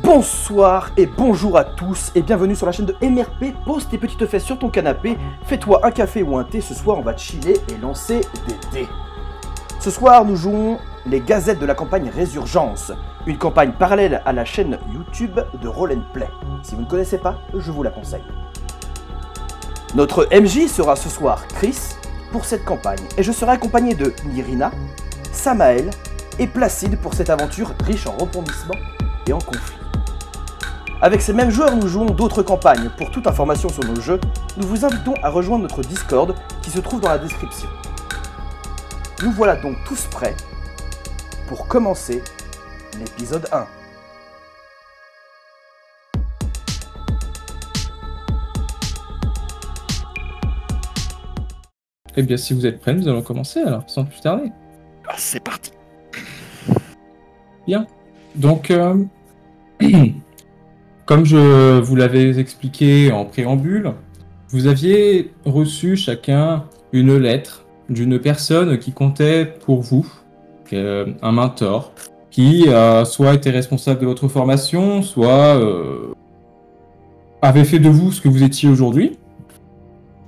Bonsoir et bonjour à tous et bienvenue sur la chaîne de MRP. Pose tes petites fesses sur ton canapé, fais-toi un café ou un thé, ce soir on va chiller et lancer des dés. Ce soir nous jouons les gazettes de la campagne Résurgence, une campagne parallèle à la chaîne YouTube de Roll & Play. Si vous ne connaissez pas, je vous la conseille. Notre MJ sera ce soir Chris pour cette campagne et je serai accompagné de Nirina, Samael et Placide pour cette aventure riche en rebondissements et en conflits. Avec ces mêmes joueurs, nous jouons d'autres campagnes. Pour toute information sur nos jeux, nous vous invitons à rejoindre notre Discord qui se trouve dans la description. Nous voilà donc tous prêts pour commencer l'épisode 1. Eh bien, si vous êtes prêts, nous allons commencer alors, sans plus tarder. Ah, c'est parti. Bien. Donc, comme je vous l'avais expliqué en préambule, vous aviez reçu chacun une lettre d'une personne qui comptait pour vous, un mentor, qui soit était responsable de votre formation, soit avait fait de vous ce que vous étiez aujourd'hui.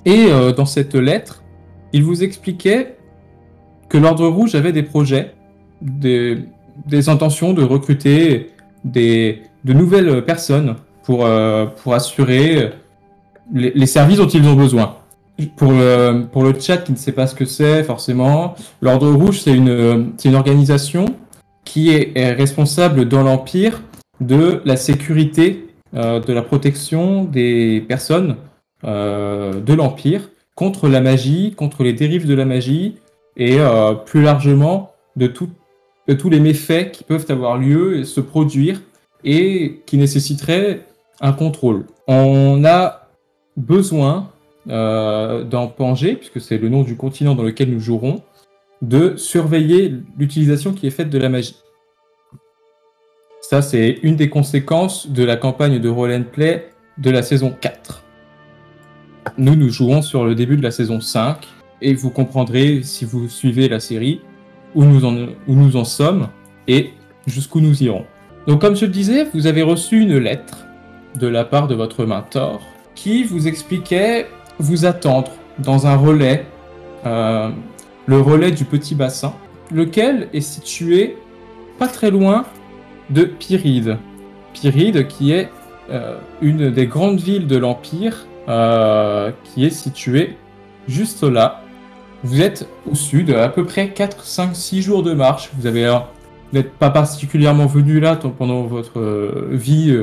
Et dans cette lettre, il vous expliquait que l'Ordre Rouge avait des projets, des intentions de recruter de nouvelles personnes pour assurer les services dont ils ont besoin. Pour le chat qui ne sait pas ce que c'est forcément, l'Ordre Rouge c'est une organisation qui est responsable dans l'Empire de la sécurité, de la protection des personnes de l'Empire contre la magie, contre les dérives de la magie et plus largement de tous les méfaits qui peuvent avoir lieu et se produire et qui nécessiteraient un contrôle. On a besoin dans Pangée, puisque c'est le nom du continent dans lequel nous jouerons, de surveiller l'utilisation qui est faite de la magie. Ça, c'est une des conséquences de la campagne de Roll & Play de la saison 4. Nous jouons sur le début de la saison 5, et vous comprendrez, si vous suivez la série, où nous en sommes, et jusqu'où nous irons. Donc comme je le disais, vous avez reçu une lettre de la part de votre mentor, qui vous expliquait vous attendre dans un relais, le relais du Petit Bassin, lequel est situé pas très loin de Pyrrhide. Pyrrhide qui est une des grandes villes de l'Empire, qui est située juste là. Vous êtes au sud, à peu près 4, 5, 6 jours de marche. Vous n'êtes pas particulièrement venu là pendant votre vie,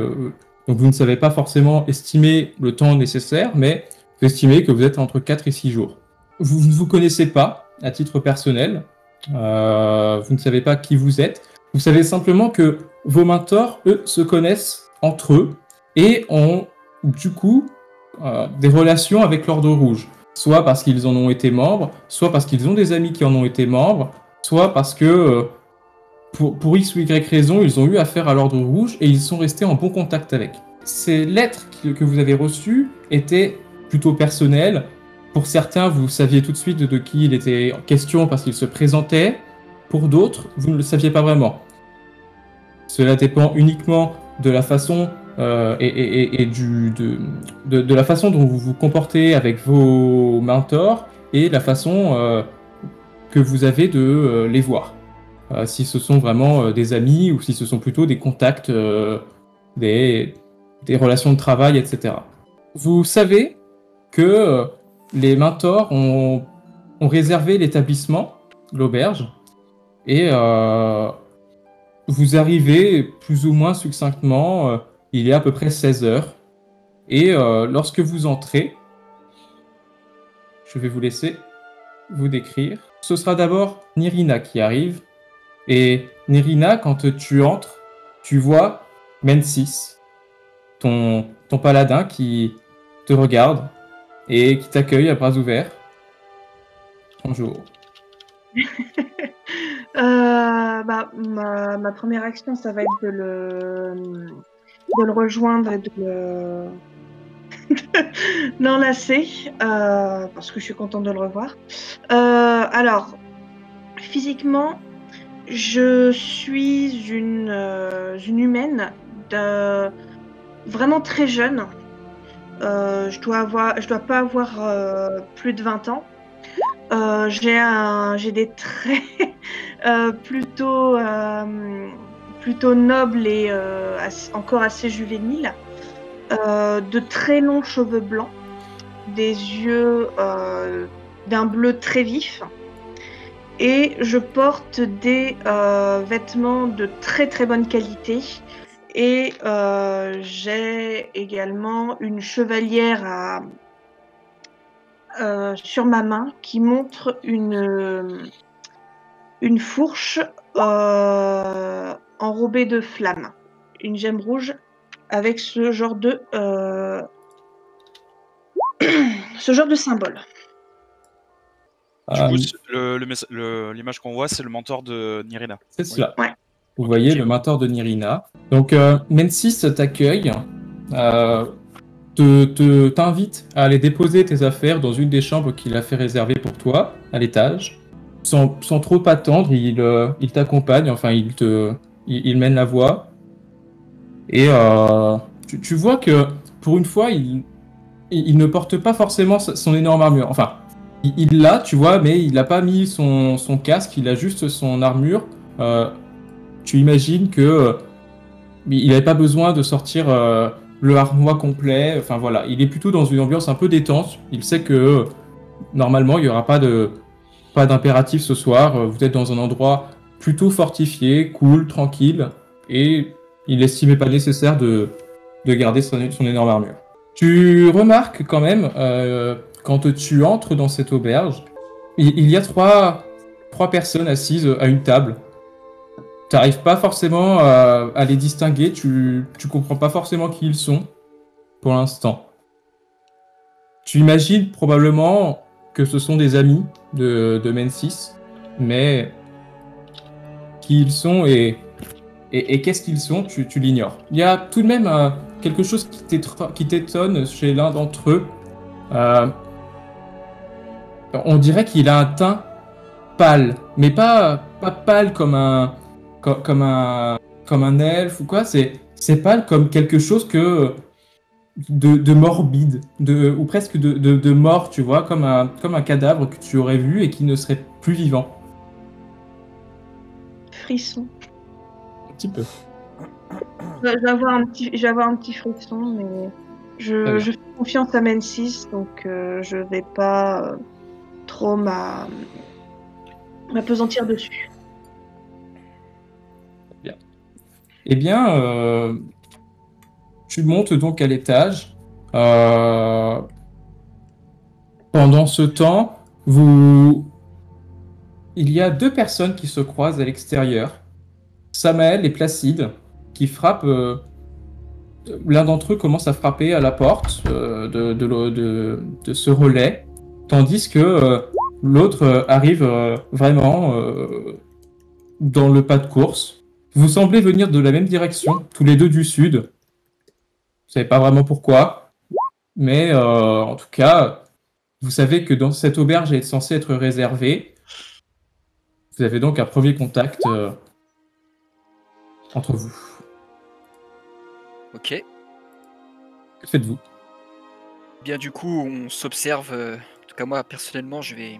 donc vous ne savez pas forcément estimer le temps nécessaire, mais vous estimez que vous êtes entre 4 et 6 jours. Vous ne vous connaissez pas à titre personnel, vous ne savez pas qui vous êtes, vous savez simplement que vos mentors, eux, se connaissent entre eux et ont du coup des relations avec l'Ordre Rouge. Soit parce qu'ils en ont été membres, soit parce qu'ils ont des amis qui en ont été membres, soit parce que pour X ou Y raison, ils ont eu affaire à l'Ordre Rouge et ils sont restés en bon contact avec. Ces lettres que vous avez reçues étaient plutôt personnelles. Pour certains, vous saviez tout de suite de qui il était question parce qu'il se présentait. Pour d'autres, vous ne le saviez pas vraiment. Cela dépend uniquement de la façon de la façon dont vous vous comportez avec vos mentors et la façon que vous avez de les voir. Si ce sont vraiment des amis ou si ce sont plutôt des contacts, des relations de travail, etc. Vous savez que les mentors ont réservé l'établissement, l'auberge, et vous arrivez plus ou moins succinctement, il est à peu près 16 heures, et lorsque vous entrez, je vais vous laisser vous décrire. Ce sera d'abord Nirina qui arrive. Et Nirina, quand tu entres, tu vois Mensis, ton paladin qui te regarde et qui t'accueille à bras ouverts. Bonjour. Ma première action, ça va être de le rejoindre et de l'enlacer, parce que je suis contente de le revoir. Alors, physiquement, je suis une humaine vraiment très jeune. Je dois pas avoir plus de 20 ans. J'ai des traits plutôt nobles et encore assez juvéniles. De très longs cheveux blancs, des yeux d'un bleu très vif. Et je porte des vêtements de très très bonne qualité. Et j'ai également une chevalière sur ma main qui montre une fourche enrobée de flammes. Une gemme rouge avec ce genre de symbole. Du coup, l'image qu'on voit, c'est le mentor de Nirina. C'est cela. Ouais. Vous voyez le mentor de Nirina. Donc, Mensis t'accueille, t'invite à aller déposer tes affaires dans une des chambres qu'il a fait réserver pour toi, à l'étage. Sans trop attendre, il t'accompagne, enfin, il mène la voie. Et tu vois que, pour une fois, il ne porte pas forcément son énorme armure. Enfin, il l'a, tu vois, mais il n'a pas mis son casque, il a juste son armure. Tu imagines que il n'avait pas besoin de sortir le harnois complet. Enfin voilà, il est plutôt dans une ambiance un peu détente. Il sait que normalement, il n'y aura pas d'impératif ce soir. Vous êtes dans un endroit plutôt fortifié, cool, tranquille, et il n'estimait pas nécessaire de garder son énorme armure. Tu remarques quand même, quand tu entres dans cette auberge, il y a trois personnes assises à une table. Tu n'arrives pas forcément à les distinguer, tu comprends pas forcément qui ils sont, pour l'instant. Tu imagines probablement que ce sont des amis de Mensis, mais qui ils sont et qu'est-ce qu'ils sont, tu l'ignores. Il y a tout de même quelque chose qui t'étonne chez l'un d'entre eux. On dirait qu'il a un teint pâle, mais pas pâle comme un elfe ou quoi. C'est pâle comme quelque chose de morbide, ou presque de mort, tu vois, comme un cadavre que tu aurais vu et qui ne serait plus vivant. Frisson. Un petit peu. Je vais avoir un petit frisson, mais je fais confiance à Mensis, donc je vais pas trop m'apesantir dessus. Bien. Eh bien, tu montes donc à l'étage. Pendant ce temps, il y a deux personnes qui se croisent à l'extérieur. Samael et Placide, qui frappent. L'un d'entre eux commence à frapper à la porte de ce relais, tandis que l'autre arrive vraiment dans le pas de course. Vous semblez venir de la même direction, tous les deux du sud. Vous savez pas vraiment pourquoi, mais en tout cas, vous savez que dans cette auberge est censée être réservée. Vous avez donc un premier contact entre vous. Ok. Que faites-vous ? Bien, du coup, on s'observe. En tout cas, moi, personnellement, je vais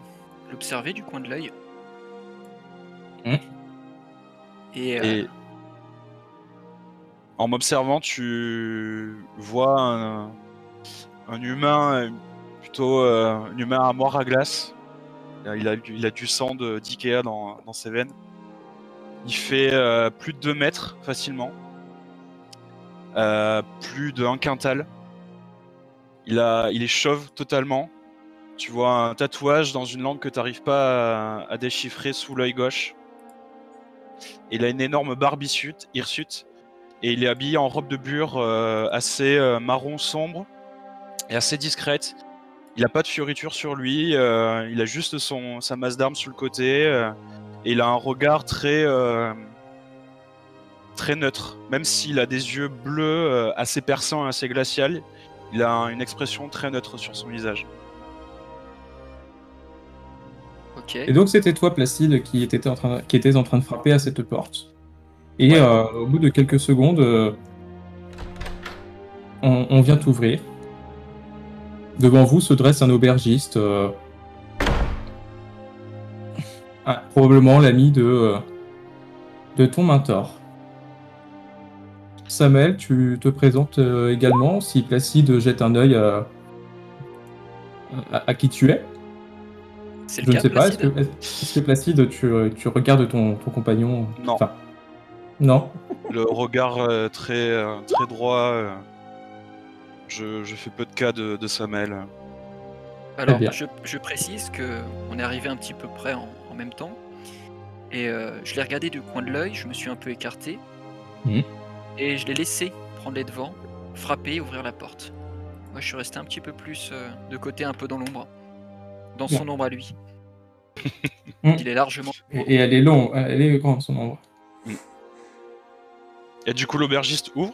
l'observer du coin de l'œil. Et en m'observant, tu vois un humain, plutôt un humain à moire à glace. Il a du sang d'Ikea dans ses veines. Il fait plus de 2 mètres facilement. Plus de 1 quintal. Il est chauve totalement. Tu vois un tatouage dans une langue que tu n'arrives pas à déchiffrer sous l'œil gauche. Il a une énorme barbe hirsute. Et il est habillé en robe de bure assez marron sombre et assez discrète. Il n'a pas de fioriture sur lui. Il a juste sa masse d'armes sur le côté. Et il a un regard très neutre. Même s'il a des yeux bleus assez perçants et assez glacial, il a une expression très neutre sur son visage. Ok. Et donc c'était toi, Placide, qui étais en train de frapper à cette porte. Et au bout de quelques secondes, on vient t'ouvrir. Devant vous se dresse un aubergiste, probablement l'ami de ton mentor. Samuel, tu te présentes également, si Placide jette un œil à qui tu es. C'est Je le ne cas, sais pas, Placide est-ce que Placide, tu regardes ton compagnon? Non. Enfin, non. Le regard très droit. Je fais peu de cas de Samuel. Alors, bien. je précise qu'on est arrivé un petit peu près en même temps. Et je l'ai regardé du coin de l'œil, je me suis un peu écarté. Mhm. Et je l'ai laissé prendre les devants, frapper et ouvrir la porte. Moi, je suis resté un petit peu plus de côté, un peu dans l'ombre. Dans son ombre à lui. Mhm. Il est largement... Et elle est longue, elle est grande son ombre. Et du coup, l'aubergiste ouvre.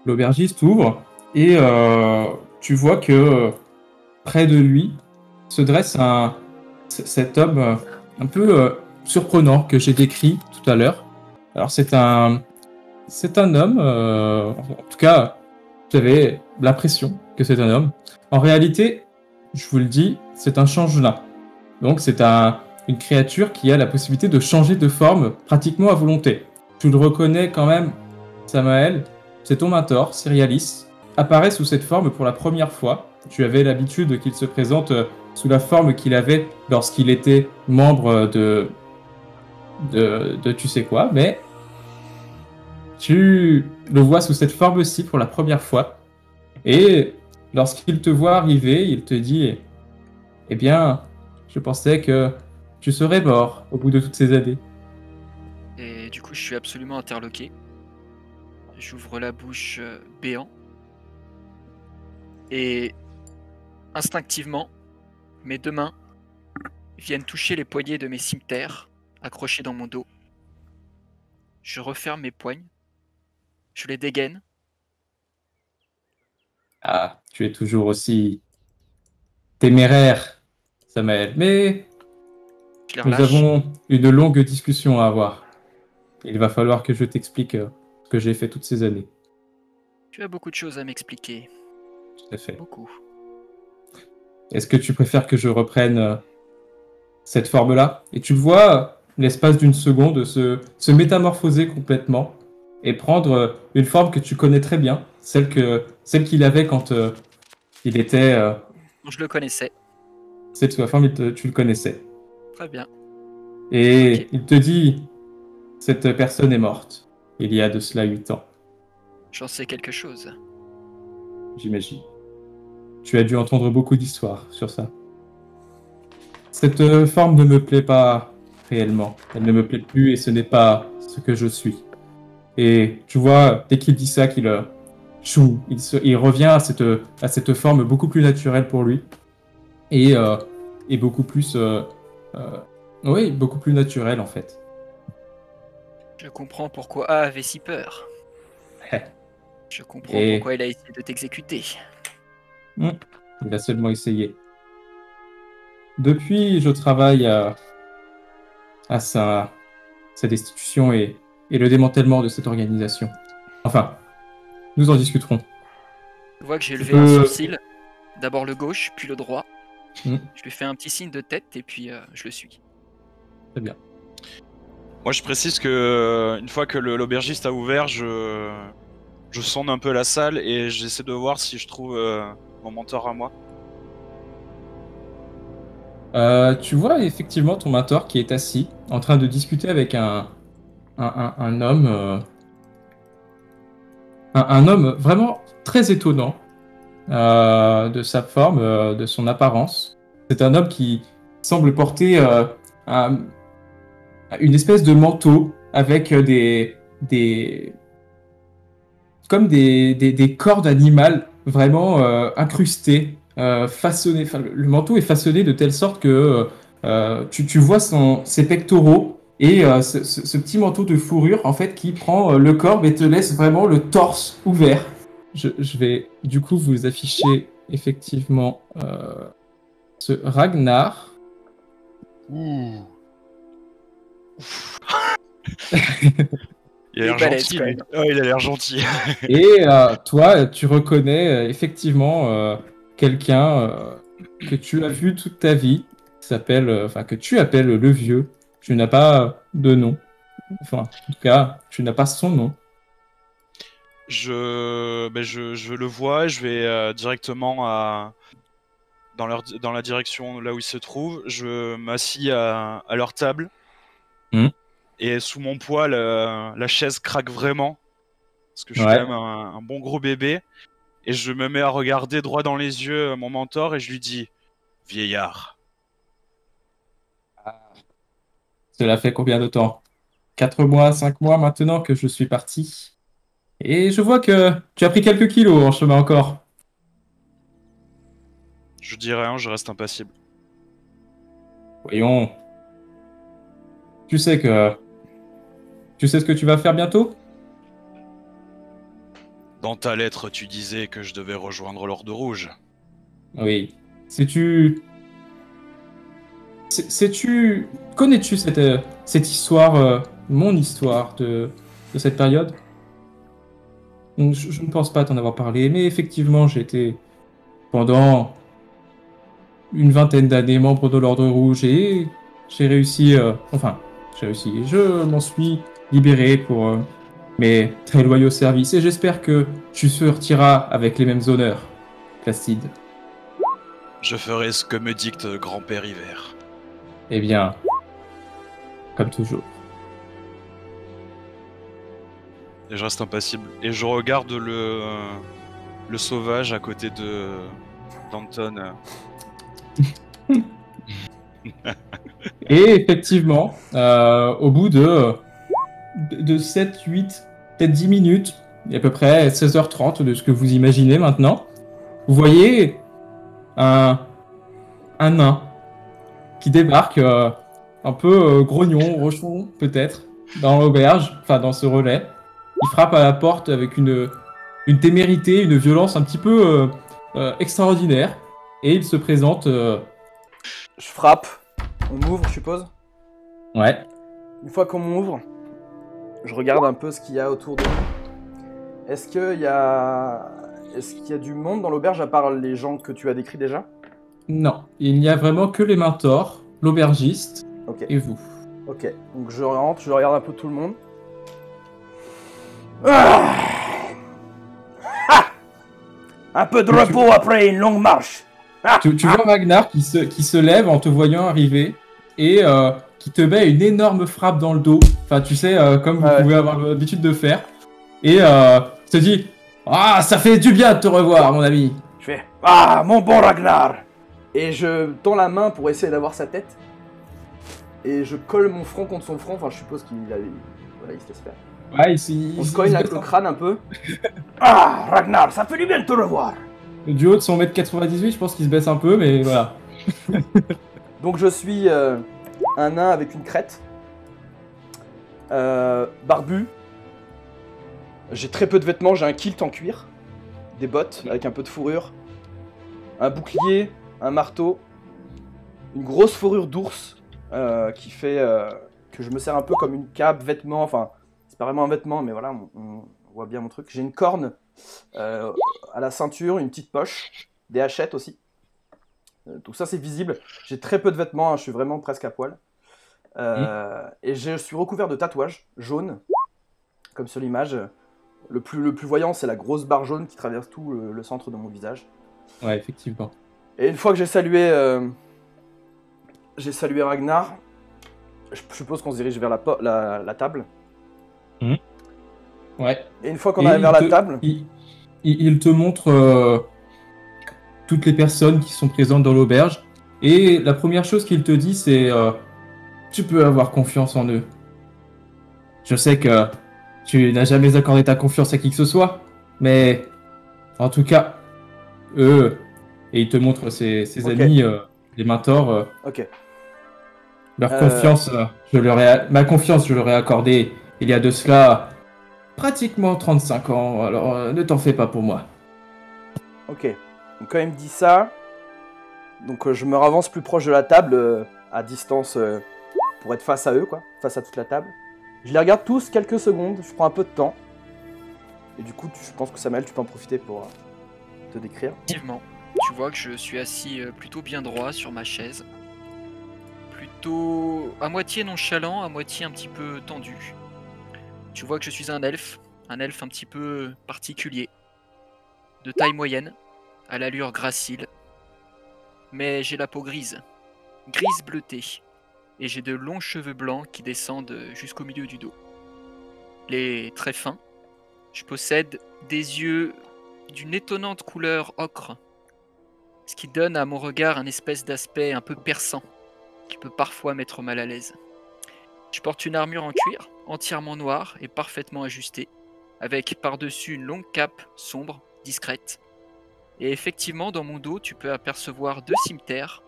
L'aubergiste ouvre et tu vois que près de lui se dresse cet homme un peu surprenant que j'ai décrit tout à l'heure. Alors c'est un homme, en tout cas, j'avais l'impression que c'est un homme. En réalité, je vous le dis, c'est un changelin. Donc c'est une créature qui a la possibilité de changer de forme pratiquement à volonté. Tu le reconnais quand même, Samael, c'est ton mentor, Cyrialis, apparaît sous cette forme pour la première fois. Tu avais l'habitude qu'il se présente sous la forme qu'il avait lorsqu'il était membre de tu sais quoi, mais tu le vois sous cette forme-ci pour la première fois. Et lorsqu'il te voit arriver, il te dit « Eh bien, je pensais que tu serais mort au bout de toutes ces années. » Et du coup, je suis absolument interloqué. J'ouvre la bouche béant. Et instinctivement, mes deux mains viennent toucher les poignets de mes cimeterres accrochés dans mon dos. Je referme mes poignes. Je les dégaine. Ah, tu es toujours aussi téméraire, Samael. Mais Je les nous relâche. avons une longue discussion à avoir. Il va falloir que je t'explique ce que j'ai fait toutes ces années. Tu as beaucoup de choses à m'expliquer. Tout à fait. Beaucoup. Est-ce que tu préfères que je reprenne cette forme-là? Et tu le vois, l'espace d'une seconde, se métamorphoser complètement et prendre une forme que tu connais très bien, celle qu'il avait quand il était... Je le connaissais. cette forme, tu le connaissais. Très bien. Et Ok. il te dit, cette personne est morte, il y a de cela 8 ans, J'en sais quelque chose. j'imagine. Tu as dû entendre beaucoup d'histoires sur ça. Cette forme ne me plaît pas réellement. Elle ne me plaît plus et ce n'est pas ce que je suis. Et tu vois, dès qu'il dit ça, il revient à cette forme beaucoup plus naturelle pour lui. Et beaucoup plus... oui, beaucoup plus naturelle en fait. Je comprends pourquoi A avait si peur. Je comprends Et- pourquoi il a essayé de t'exécuter. Il a seulement essayé. Depuis, je travaille à cette institution et le démantèlement de cette organisation. Enfin, nous en discuterons. Je vois que j'ai Tu levé peux- un sourcil. D'abord le gauche, puis le droit. Hmm. Je lui fais un petit signe de tête et puis je le suis. Très bien. Moi, je précise que une fois que l'aubergiste a ouvert, je sonde un peu la salle et j'essaie de voir si je trouve mon mentor à moi. Tu vois effectivement ton mentor qui est assis, en train de discuter avec un homme, un homme vraiment très étonnant de sa forme, de son apparence. C'est un homme qui semble porter une espèce de manteau avec comme des cordes animales vraiment incrustées, façonnées. Enfin, le manteau est façonné de telle sorte que tu vois ses pectoraux et ce petit manteau de fourrure en fait qui prend le corps et te laisse vraiment le torse ouvert. Je vais du coup vous afficher effectivement ce Ragnar. Ouh. Il a l'air balèze, gentil, quand lui. même. Oh, il a l'air gentil. Et toi, tu reconnais effectivement quelqu'un que tu as vu toute ta vie, qui s'appelle, enfin que tu appelles le vieux. Tu n'as pas de nom. Enfin, en tout cas, tu n'as pas son nom. Je le vois, je vais directement dans la direction là où il se trouve. Je m'assis à leur table. Et sous mon poids, la chaise craque vraiment. Parce que je suis Ouais. quand même un bon gros bébé. Et je me mets à regarder droit dans les yeux mon mentor et je lui dis « Vieillard, Cela fait combien de temps? 4 mois, 5 mois maintenant que je suis parti. Et je vois que tu as pris quelques kilos en chemin encore. je dis rien, je reste impassible. Voyons. Tu sais ce que tu vas faire bientôt? Dans ta lettre, tu disais que je devais rejoindre l'Ordre Rouge. Oui. Connais-tu cette histoire, mon histoire de cette période? Je ne pense pas t'en avoir parlé, mais effectivement, j'ai été pendant une vingtaine d'années membre de l'Ordre Rouge et j'ai réussi, je m'en suis libéré pour mes très loyaux services et j'espère que tu sortiras avec les mêmes honneurs, Placide. Je ferai ce que me dicte grand-père Hiver. Eh bien, comme toujours. Et je reste impassible. Et je regarde le sauvage à côté d'Anton. Et effectivement, au bout de 7, 8, peut-être 10 minutes, et à peu près 16h30 de ce que vous imaginez maintenant, vous voyez un nain qui débarque un peu grognon, rochon peut-être, dans l'auberge, enfin dans ce relais. Il frappe à la porte avec une témérité, une violence un petit peu extraordinaire. Et il se présente... Je frappe. On m'ouvre, je suppose. Ouais. Une fois qu'on m'ouvre, je regarde un peu ce qu'il y a autour de nous. Est-ce qu'il y a du monde dans l'auberge à part les gens que tu as décrits déjà? Non, il n'y a vraiment que les mentors, l'aubergiste Ok. et vous. Ok, donc je rentre, je regarde un peu tout le monde. Ah ah, un peu de repos après une longue marche. Tu vois Ragnar qui se lève en te voyant arriver et qui te met une énorme frappe dans le dos. Enfin, tu sais, comme vous pouvez avoir l'habitude de faire. Et te dit « Ah, ça fait du bien de te revoir, mon ami !» Je fais « Ah, mon bon Ragnar !» Et je tends la main pour essayer d'avoir sa tête. Et je colle mon front contre son front. Enfin, je suppose qu'il se laisse faire. Ouais, on se cogne avec le crâne un peu. Ah, Ragnar, ça fait du bien de te revoir. Du haut de son 1m98, je pense qu'il se baisse un peu, mais voilà. Donc je suis un nain avec une crête. Barbu. J'ai très peu de vêtements, j'ai un kilt en cuir. Des bottes avec un peu de fourrure. Un bouclier, un marteau. Une grosse fourrure d'ours qui fait que je me sers un peu comme une cape, vêtement, enfin... C'est pas vraiment un vêtement, mais voilà, on voit bien mon truc. J'ai une corne à la ceinture, une petite poche, des hachettes aussi. Tout ça, c'est visible. J'ai très peu de vêtements, hein, je suis vraiment presque à poil. Et je suis recouvert de tatouages jaunes, comme sur l'image. Le plus voyant, c'est la grosse barre jaune qui traverse tout le centre de mon visage. Ouais, effectivement. Et une fois que j'ai salué Ragnar, je suppose qu'on se dirige vers la table. Ouais. Et une fois qu'on arrive vers la table... Il te montre toutes les personnes qui sont présentes dans l'auberge. Et la première chose qu'il te dit, c'est tu peux avoir confiance en eux. Je sais que tu n'as jamais accordé ta confiance à qui que ce soit, mais en tout cas, eux... Et il te montre ses amis, les mentors. Ok. Leur confiance, ma confiance, je leur ai accordée il y a de cela pratiquement 35 ans, alors ne t'en fais pas pour moi. Ok. Donc quand il me dit ça, donc je me ravance plus proche de la table, à distance, pour être face à eux, quoi, face à toute la table. Je les regarde tous quelques secondes, je prends un peu de temps. Et du coup, je pense que Samuel, tu peux en profiter pour te décrire. Effectivement, tu vois que je suis assis plutôt bien droit sur ma chaise. Plutôt à moitié nonchalant, à moitié un petit peu tendu. Tu vois que je suis un elfe un petit peu particulier. De taille moyenne, à l'allure gracile. Mais j'ai la peau grise bleutée. Et j'ai de longs cheveux blancs qui descendent jusqu'au milieu du dos. Les très fins. Je possède des yeux d'une étonnante couleur ocre, ce qui donne à mon regard un espèce d'aspect un peu perçant, qui peut parfois mettre mal à l'aise. Je porte une armure en cuir, entièrement noire et parfaitement ajustée, avec par-dessus une longue cape sombre, discrète. Et effectivement, dans mon dos, tu peux apercevoir 2 cimeterres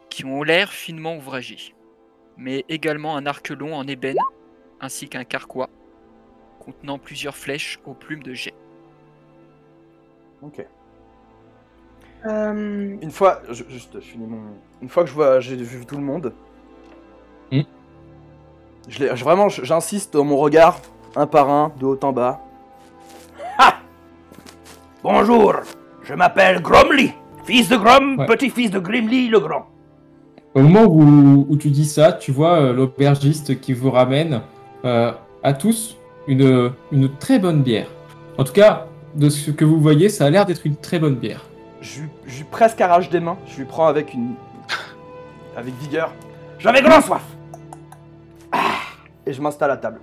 qui ont l'air finement ouvragés, mais également un arc long en ébène, ainsi qu'un carquois, contenant plusieurs flèches aux plumes de jet. Ok. Euh, Une fois, je finis mon. Une fois que j'ai vu tout le monde, vraiment, j'insiste dans mon regard, un par un, de haut en bas. Ha! Bonjour, je m'appelle Gromly, fils de Grom, Ouais. petit-fils de Grimly le Grand. Au moment où tu dis ça, tu vois l'aubergiste qui vous ramène à tous une très bonne bière. En tout cas, de ce que vous voyez, ça a l'air d'être une très bonne bière. Je lui presque arrache des mains, je lui prends avec avec vigueur, J'avais grand soif. et je m'installe à table.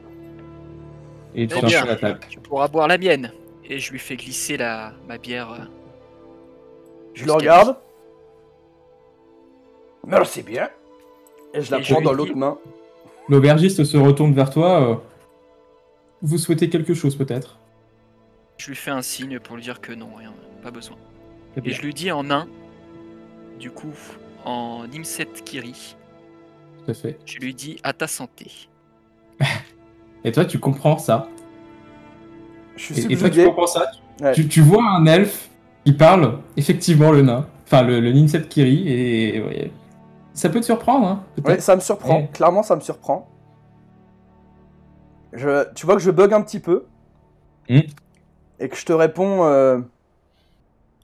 Et tu Eh bien. t'installes à la table. Tu pourras boire la mienne. Et je lui fais glisser ma bière. Je le regarde, Merci bien. et je la Et je prends lui dans dis- l'autre main. L'aubergiste se retourne vers toi. Vous souhaitez quelque chose peut-être? Je lui fais un signe pour lui dire que non, rien, pas besoin. Eh Et bien, je lui dis en nain, du coup, en Nimset Kiri, tout à fait. je lui dis à ta santé. Et toi, tu comprends ça. Je suis Et toi, tu subjugué. comprends ça. Ouais. Tu vois un elfe qui parle, effectivement, le nain. Enfin, le Ninset Kiri. Et ouais, ça peut te surprendre, hein, Ouais, peut-être. ça me surprend, Ouais. clairement ça me surprend. Tu vois que je bug un petit peu. Hmm. Et que je te réponds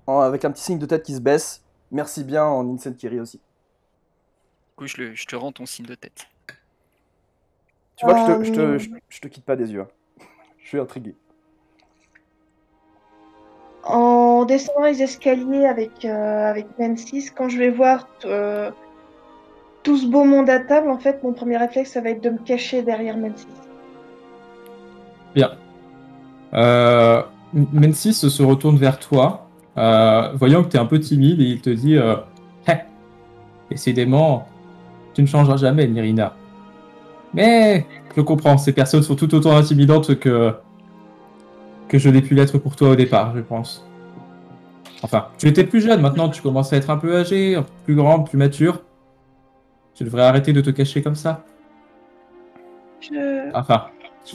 avec un petit signe de tête qui se baisse. Merci bien en Insane Kiri aussi. Du coup, je te rends ton signe de tête. Tu vois que je te quitte pas des yeux. Hein. Je suis intrigué. En descendant les escaliers avec Nancy, quand je vais voir tout ce beau monde à table, en fait, mon premier réflexe, ça va être de me cacher derrière Nancy. Bien. Mensis se retourne vers toi, voyant que tu es un peu timide, et il te dit décidément, tu ne changeras jamais, Nirina. Mais je comprends, ces personnes sont tout autant intimidantes que je l'ai pu l'être pour toi au départ, je pense. Enfin, tu étais plus jeune, maintenant tu commences à être un peu âgé, un peu plus grand, plus mature. Tu devrais arrêter de te cacher comme ça. Enfin,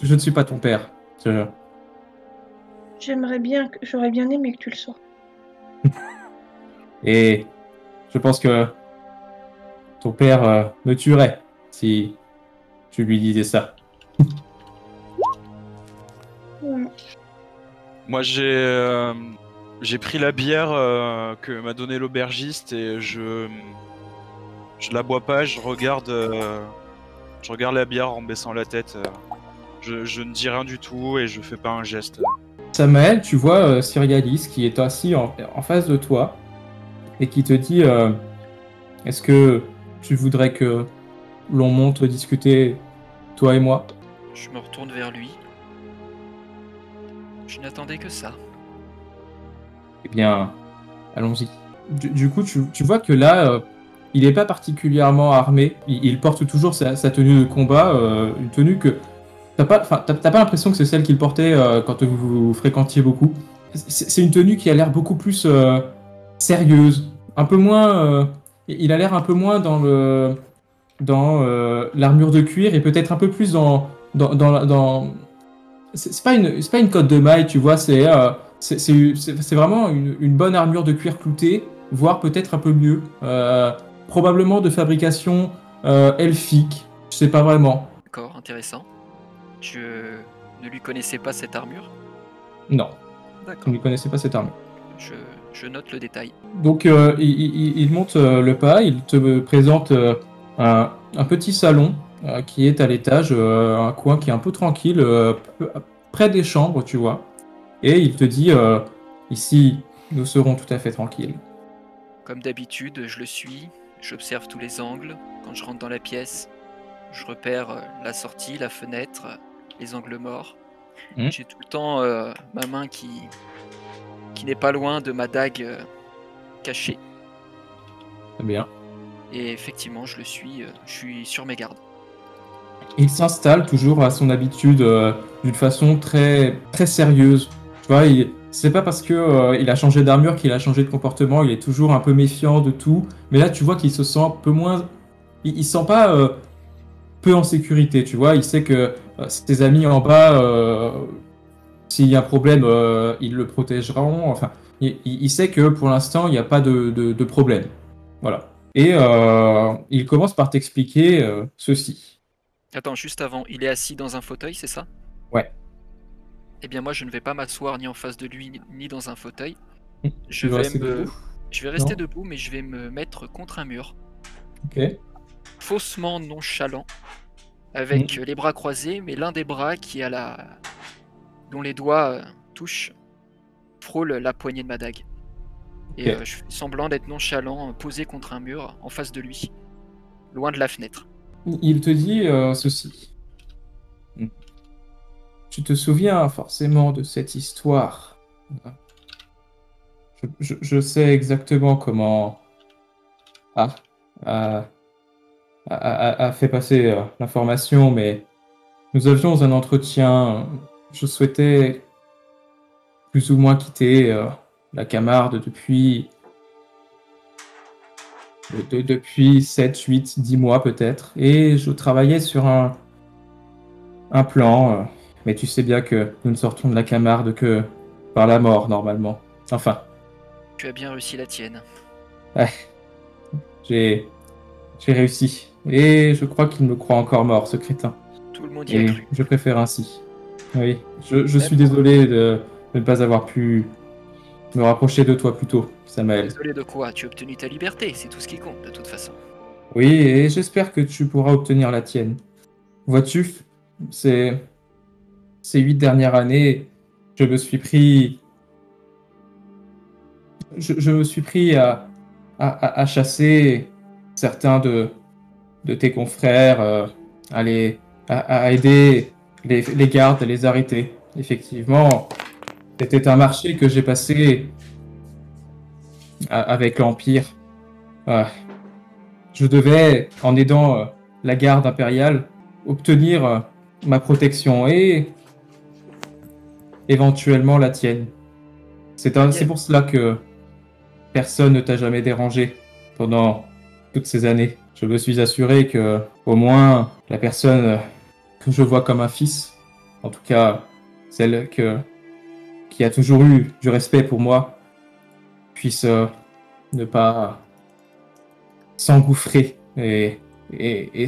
je ne suis pas ton père. J'aurais bien aimé que tu le sois. Et je pense que ton père me tuerait si tu lui disais ça. Ouais. Moi, j'ai pris la bière que m'a donnée l'aubergiste et je la bois pas. Je regarde la bière en baissant la tête. Je ne dis rien du tout et je fais pas un geste. Samael, tu vois Cyrialis qui est assis en face de toi et qui te dit est-ce que tu voudrais que l'on monte discuter, toi et moi? Je me retourne vers lui. Je n'attendais que ça. Eh bien, allons-y. Du coup, tu vois que là, il n'est pas particulièrement armé. Il porte toujours sa tenue de combat, une tenue que t'as pas l'impression que c'est celle qu'il portait quand vous fréquentiez beaucoup. C'est une tenue qui a l'air beaucoup plus sérieuse, un peu moins. Il a l'air un peu moins dans l'armure de cuir et peut-être un peu plus dans c'est pas une cotte de maille, tu vois, c'est vraiment une bonne armure de cuir clouté, voire peut-être un peu mieux. Probablement de fabrication elfique, je sais pas vraiment. D'accord, intéressant. Je ne lui connaissais pas cette armure. Non, D'accord, vous ne connaissez pas cette armure. je note le détail. Donc il monte le pas, il te présente un petit salon qui est à l'étage, un coin qui est un peu tranquille, près des chambres, tu vois. Et il te dit, ici, nous serons tout à fait tranquilles. Comme d'habitude, je le suis, j'observe tous les angles. Quand je rentre dans la pièce, je repère la sortie, la fenêtre, les angles morts. J'ai tout le temps ma main qui n'est pas loin de ma dague cachée. Très bien. Et effectivement, je le suis, je suis sur mes gardes. Il s'installe toujours à son habitude d'une façon très, très sérieuse. Tu vois, c'est pas parce que il a changé d'armure qu'il a changé de comportement, il est toujours un peu méfiant de tout. Mais là, tu vois qu'il se sent un peu moins... Il se sent pas peu en sécurité, tu vois. Il sait que ses amis en bas, s'il y a un problème, ils le protégeront. Enfin, il sait que pour l'instant, il n'y a pas de problème. Voilà. Et il commence par t'expliquer ceci. Attends, juste avant, il est assis dans un fauteuil, c'est ça? Ouais. Eh bien moi, je ne vais pas m'asseoir ni en face de lui, ni dans un fauteuil. Tu veux rester debout ? Je vais rester Non. debout, mais je vais me mettre contre un mur, Ok. faussement nonchalant, avec les bras croisés, mais l'un des bras qui a dont les doigts touchent, frôle la poignée de ma dague. Et Ok. je fais semblant d'être nonchalant, posé contre un mur, en face de lui, loin de la fenêtre. Il te dit ceci. Tu te souviens forcément de cette histoire. Je sais exactement comment a fait passer l'information, mais nous avions un entretien. Je souhaitais plus ou moins quitter la Camarde depuis 7, 8, 10 mois peut-être. Et je travaillais sur un plan. Mais tu sais bien que nous ne sortons de la Camarde que par la mort, normalement. Enfin, Tu as bien réussi la tienne. j'ai réussi. Et je crois qu'il me croit encore mort, ce crétin. Tout le monde y a Et cru. je préfère ainsi. Oui, je suis désolé de ne pas avoir pu me rapprocher de toi plus tôt, Samael. Désolé de quoi? Tu as obtenu ta liberté, c'est tout ce qui compte, de toute façon. Oui, et j'espère que tu pourras obtenir la tienne. Vois-tu, ces 8 dernières années, je me suis pris à chasser certains de tes confrères, à aider les gardes à les arrêter. Effectivement, c'était un marché que j'ai passé avec l'Empire. Je devais, en aidant la garde impériale, obtenir ma protection et éventuellement la tienne. C'est pour cela que personne ne t'a jamais dérangé pendant toutes ces années. Je me suis assuré que, au moins, la personne que je vois comme un fils, en tout cas celle qui a toujours eu du respect pour moi, puisse ne pas s'engouffrer et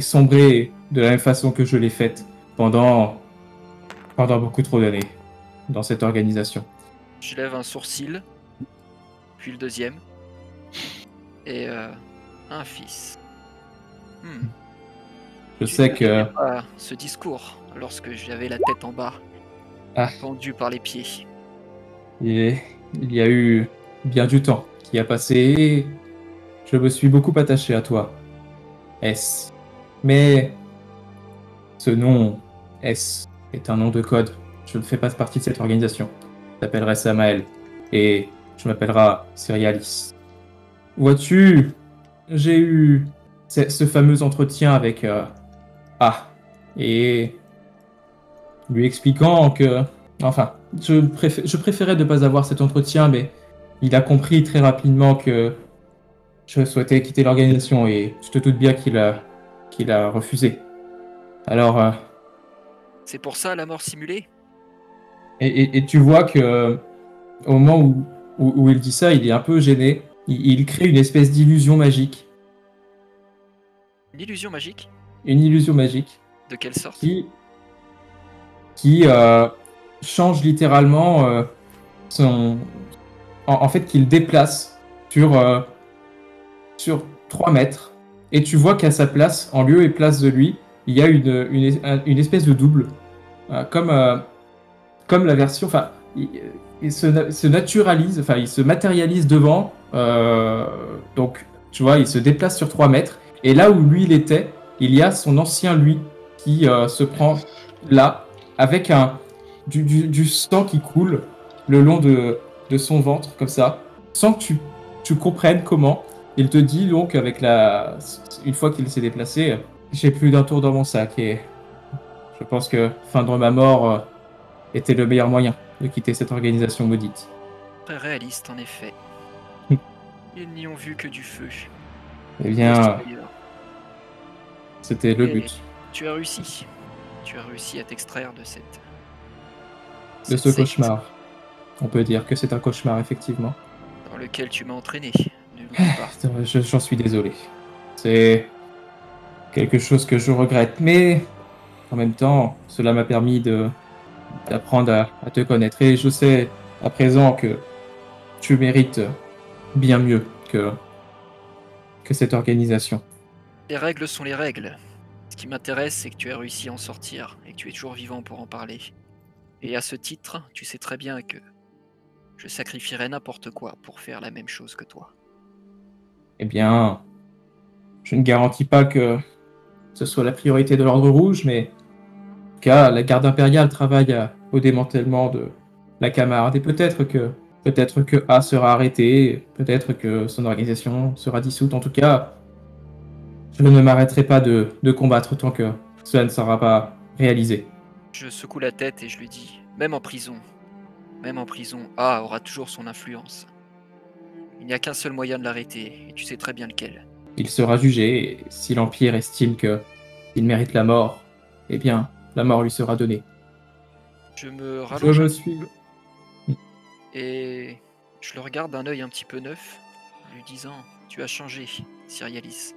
sombrer de la même façon que je l'ai faite pendant beaucoup trop d'années dans cette organisation. Je lève un sourcil, puis le deuxième, et un fils. Je sais que... Pas ce discours lorsque j'avais la tête en bas, pendue par les pieds. Il y a eu bien du temps qui a passé et je me suis beaucoup attaché à toi, S. Mais ce nom, S, est un nom de code. Je ne fais pas partie de cette organisation. Je m'appellerai Samael et je m'appellerai Cyrialis. Vois-tu, j'ai eu ce fameux entretien avec et lui expliquant que... Enfin, je préférais ne pas avoir cet entretien, mais il a compris très rapidement que je souhaitais quitter l'organisation et je te doute bien qu'il a refusé. Alors... C'est pour ça la mort simulée? Et tu vois que au moment où il dit ça, il est un peu gêné. Il crée une espèce d'illusion magique. Une illusion magique? Une illusion magique. De quelle sorte? qui change littéralement son... En fait, qu'il déplace sur 3 mètres. Et tu vois qu'à sa place, en lieu et place de lui, il y a une espèce de double. Comme la version... Enfin, il se naturalise, enfin, il se matérialise devant. Donc, tu vois, il se déplace sur 3 mètres. Et là où lui, il était, il y a son ancien lui qui se prend là, avec du sang qui coule le long de son ventre, comme ça, sans que tu comprennes comment. Il te dit donc, une fois qu'il s'est déplacé, j'ai plus d'un tour dans mon sac et je pense que feindre ma mort était le meilleur moyen de quitter cette organisation maudite. Très réaliste, en effet. Ils n'y ont vu que du feu. Eh bien, D'ailleurs. c'était le Et but tu as réussi. Tu as réussi à t'extraire de de cette ce secte cauchemar. On peut dire que c'est un cauchemar, effectivement. dans lequel tu m'as entraîné. Ne l'oublie pas. J'en suis désolé. C'est quelque chose que je regrette, mais en même temps, cela m'a permis d'apprendre à te connaître. Et je sais à présent que tu mérites bien mieux que cette organisation. Les règles sont les règles. Ce qui m'intéresse, c'est que tu as réussi à en sortir et que tu es toujours vivant pour en parler. Et à ce titre, tu sais très bien que je sacrifierais n'importe quoi pour faire la même chose que toi. Eh bien, je ne garantis pas que ce soit la priorité de l'Ordre Rouge, mais en tout cas, la garde impériale travaille au démantèlement de la camarade, et peut-être que A sera arrêté, peut-être que son organisation sera dissoute. En tout cas, je ne m'arrêterai pas de combattre tant que cela ne sera pas réalisé. Je secoue la tête et je lui dis, même en prison, A aura toujours son influence. Il n'y a qu'un seul moyen de l'arrêter, et tu sais très bien lequel. Il sera jugé, et si l'Empire estime qu'il mérite la mort, eh bien, la mort lui sera donnée. Je me Je rallonge me un suis... et je le regarde d'un œil un petit peu neuf, lui disant, tu as changé, Cyrialis.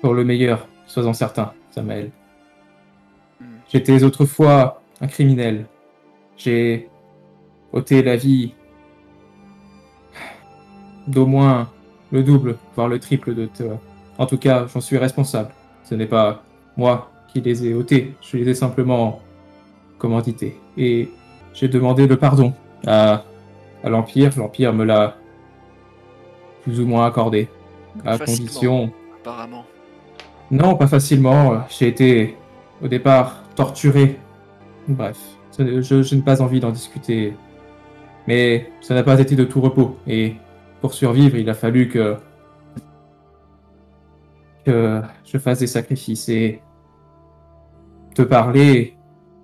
Pour le meilleur, sois-en certain, Samael. Hmm. J'étais autrefois un criminel. J'ai ôté la vie d'au moins le double, voire le triple de toi. En tout cas, j'en suis responsable. Ce n'est pas moi qui les ai ôtés, je les ai simplement commandités. Et j'ai demandé le pardon à l'Empire. L'Empire me l'a plus ou moins accordé. À Facilement, condition... apparemment. Non, pas facilement. J'ai été, au départ, torturé. Bref, je n'ai pas envie d'en discuter. Mais ça n'a pas été de tout repos. Et pour survivre, il a fallu que je fasse des sacrifices. Et te parler,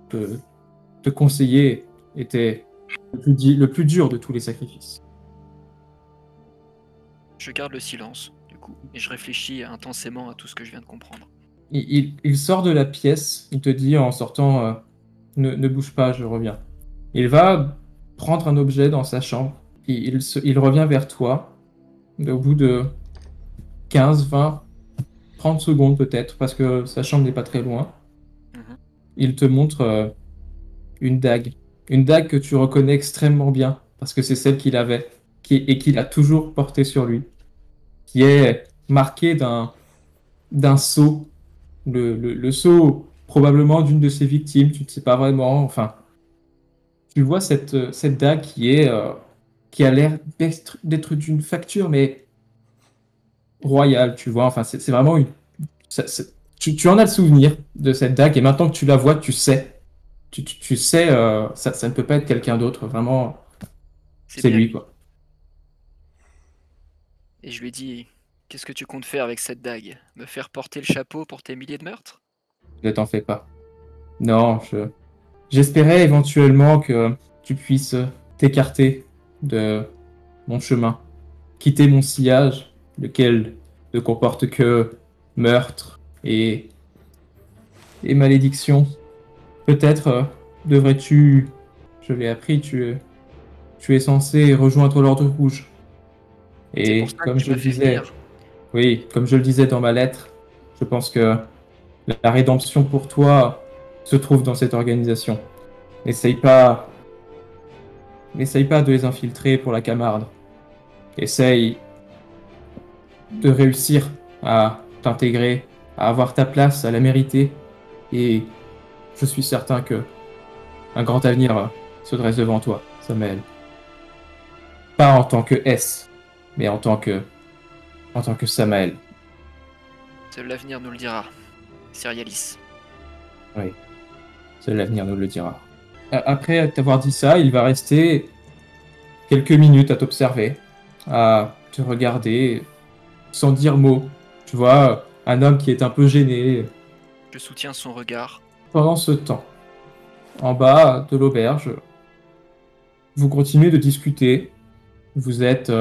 te conseiller était le plus dur de tous les sacrifices. Je garde le silence, du coup, et je réfléchis intensément à tout ce que je viens de comprendre. Il sort de la pièce, il te dit en sortant ne bouge pas, je reviens. Il va prendre un objet dans sa chambre, il revient vers toi, au bout de 15, 20, 30 secondes peut-être, parce que sa chambre n'est pas très loin. Mhm. Il te montre une dague que tu reconnais extrêmement bien, parce que c'est celle qu'il avait, et qu'il a toujours portée sur lui, qui est marquée d'un sceau. Le sceau probablement d'une de ses victimes, tu ne sais pas vraiment, enfin. Tu vois cette dague qui a l'air d'être d'une facture, mais royale, tu vois, enfin, c'est vraiment une... Tu en as le souvenir de cette dague, et maintenant que tu la vois, tu sais. Tu sais, ça ne peut pas être quelqu'un d'autre, vraiment, c'est bien lui, quoi. Et je lui dis, qu'est-ce que tu comptes faire avec cette dague? Me faire porter le chapeau pour tes milliers de meurtres? Ne t'en fais pas. Non, j'espérais éventuellement que tu puisses t'écarter de mon chemin, quitter mon sillage, lequel ne comporte que meurtre et malédiction. Peut-être devrais-tu, je l'ai appris, tu es censé rejoindre l'Ordre Rouge. C'est Et pour ça que comme tu je m'as le fait disais, venir. oui, comme je le disais dans ma lettre, je pense que la rédemption pour toi se trouvent dans cette organisation. N'essaye pas de les infiltrer pour la Camarde. Essaye de réussir à t'intégrer, à avoir ta place, à la mériter. Et je suis certain que un grand avenir se dresse devant toi, Samuel. Pas en tant que S, mais en tant que Samael. Seul l'avenir nous le dira. Serialis. Oui, seul l'avenir nous le dira. Après t'avoir dit ça, il va rester quelques minutes à t'observer, à te regarder, sans dire mot. Tu vois, un homme qui est un peu gêné. Je soutiens son regard. Pendant ce temps, en bas de l'auberge, vous continuez de discuter. Vous êtes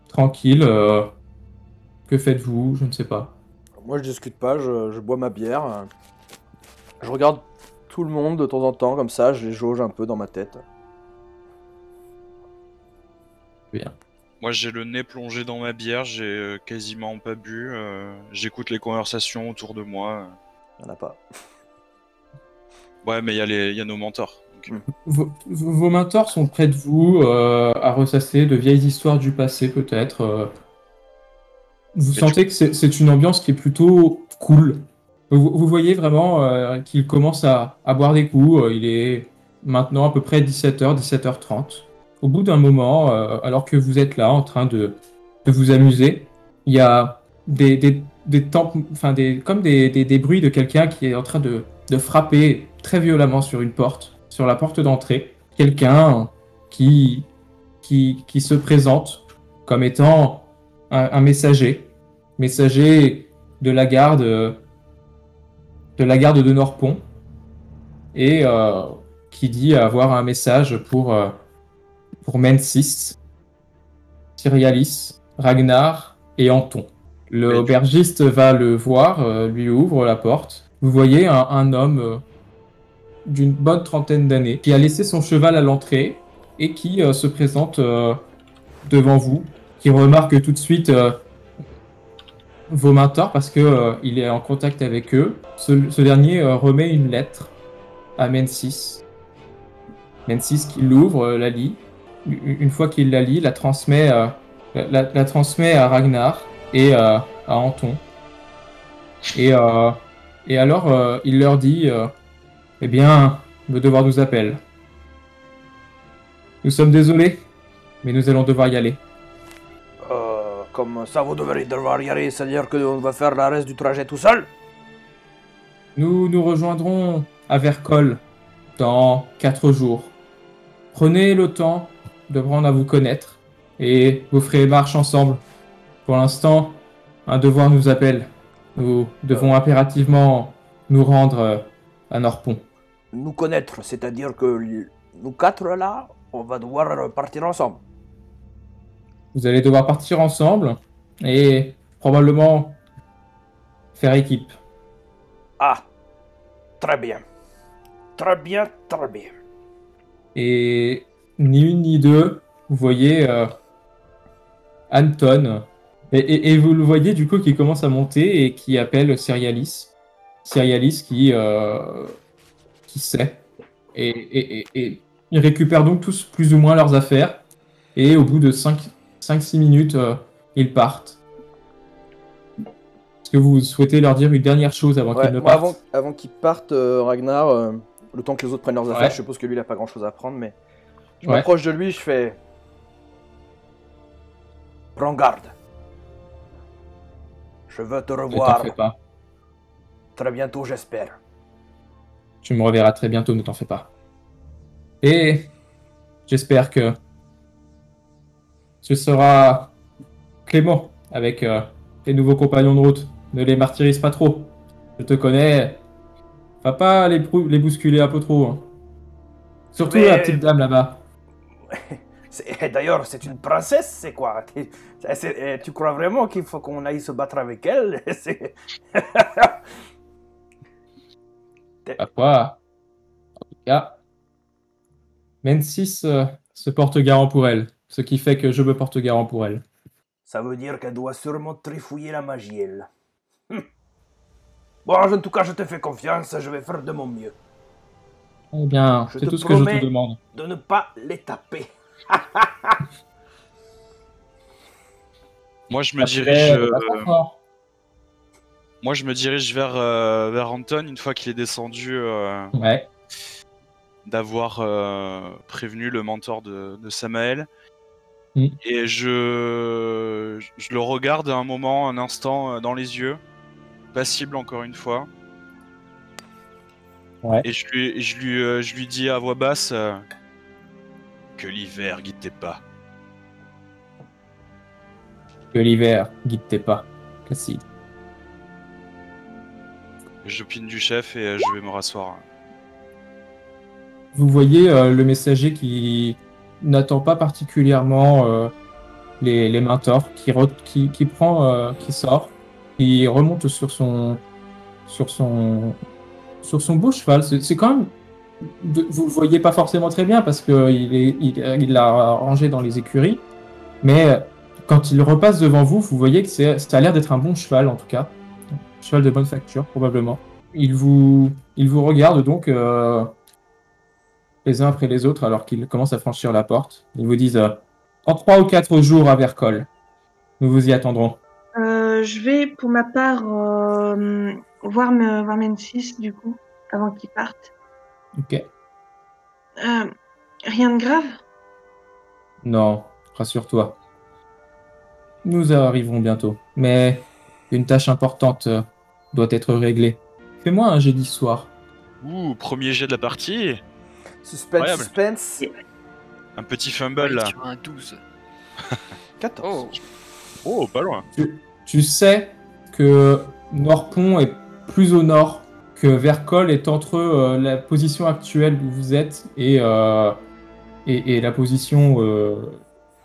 tranquille. Que faites-vous? Je ne sais pas. Moi, je discute pas, je bois ma bière. Je regarde tout le monde de temps en temps, comme ça, je les jauge un peu dans ma tête. Bien. Moi, j'ai le nez plongé dans ma bière, j'ai quasiment pas bu. J'écoute les conversations autour de moi. Il y en a pas. Ouais, mais il y a nos mentors. Donc, Vos mentors sont près de vous, à ressasser de vieilles histoires du passé, peut-être. Vous sentez que c'est une ambiance qui est plutôt cool. Vous voyez vraiment qu'il commence à boire des coups. Il est maintenant à peu près 17h, 17h30. Au bout d'un moment, alors que vous êtes là en train de vous amuser, il y a des bruits de quelqu'un qui est en train de frapper très violemment sur une porte, sur la porte d'entrée. Quelqu'un qui se présente comme étant un messager de la garde de Norpont, et qui dit avoir un message pour Mensis, Syrialis, Ragnar et Anton. L'aubergiste va le voir, lui ouvre la porte. Vous voyez un homme d'une bonne trentaine d'années qui a laissé son cheval à l'entrée et qui se présente devant vous, qui remarque tout de suite vos mentors parce que il est en contact avec eux. Ce dernier remet une lettre à Mensis. Mensis qui l'ouvre, la lit. Une fois qu'il la lit, la transmet à Ragnar et à Anton. Et alors, il leur dit eh bien, le devoir nous appelle. Nous sommes désolés, mais nous allons devoir y aller. Comme ça, vous devez devoir y aller, c'est-à-dire qu'on va faire le reste du trajet tout seul? Nous nous rejoindrons à Vercol dans 4 jours. Prenez le temps de prendre à vous connaître et vous ferez marche ensemble. Pour l'instant, un devoir nous appelle. Nous devons impérativement nous rendre à Norpont. Nous connaître, c'est-à-dire que nous 4 là, on va devoir partir ensemble. Vous allez devoir partir ensemble et probablement faire équipe. Ah, très bien. Très bien, très bien. Et ni une ni deux, vous voyez Anton. Et vous le voyez du coup qui commence à monter et qui appelle Syrialis. Syrialis qui sait. Et ils récupèrent donc tous plus ou moins leurs affaires. Et au bout de 5-6 minutes, ils partent. Est-ce que vous souhaitez leur dire une dernière chose avant qu'ils ne partent? Avant qu'ils partent, Ragnar, le temps que les autres prennent leurs affaires, Ouais. je suppose que lui il a pas grand chose à prendre, mais je Ouais. m'approche de lui, je fais Prends garde. Je veux te Ne t'en revoir fais pas. très bientôt, j'espère. Tu me reverras très bientôt, ne t'en fais pas. Et j'espère que ce sera clément avec tes nouveaux compagnons de route. Ne les martyrise pas trop. Je te connais. Va pas les bousculer un peu trop. Hein. Surtout Mais- la petite dame là-bas. D'ailleurs, c'est une princesse, c'est quoi? Tu crois vraiment qu'il faut qu'on aille se battre avec elle? À quoi? En tout cas, Mensis se porte garant pour elle. Ce qui fait que je me porte garant pour elle. Ça veut dire qu'elle doit sûrement trifouiller la magie, elle. Bon, en tout cas, je te fais confiance, je vais faire de mon mieux. Eh bien, Je c'est te tout ce que je promets. te demande. De ne pas les taper. Moi, je me Après, dirige. pas trop fort. Moi, je me dirige vers Anton une fois qu'il est descendu Ouais. d'avoir prévenu le mentor de Samael. Mm. Et je le regarde un moment, un instant dans les yeux, passible encore une fois. Ouais. Et je lui dis à voix basse que l'hiver guide tes pas. Que l'hiver guide tes pas. Classique. J'opine du chef et je vais me rasseoir. Vous voyez le messager qui n'attend pas particulièrement les mentors, qui prend, qui sort, qui remonte sur son beau cheval. C'est quand même, vous le voyez pas forcément très bien parce que il l'a rangé dans les écuries, mais quand il repasse devant vous, vous voyez que ça a l'air d'être un bon cheval en tout cas, un cheval de bonne facture probablement. Il vous regarde donc les uns après les autres alors qu'ils commencent à franchir la porte. Ils vous disent en 3 ou 4 jours à Vercol. Nous vous y attendrons. Je vais, pour ma part, voir Mensis, du coup, avant qu'il parte. Ok. Rien de grave? Non, rassure-toi. Nous arriverons bientôt. Mais une tâche importante doit être réglée. Fais-moi un jet d'histoire. Ouh, premier jet de la partie. Suspense, Incroyable. suspense. Un petit On fumble est là. sur un 12. 14. Oh, Oh, pas loin. Tu sais que Norpont est plus au nord, que Vercol est entre la position actuelle où vous êtes et la position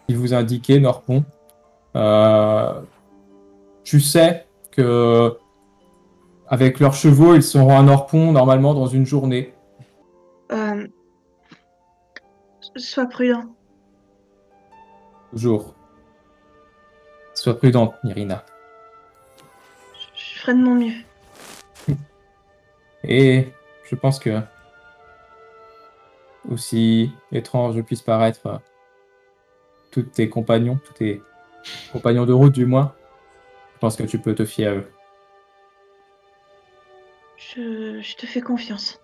qu'il vous indiquait, Norpont. Tu sais que avec leurs chevaux, ils seront à Norpont normalement dans une journée. Sois prudent. Toujours. Sois prudente, Nirina. Je ferai de mon mieux. Et je pense que, aussi étrange puisse paraître, tous tes compagnons de route du moins, je pense que tu peux te fier à eux. Je te fais confiance.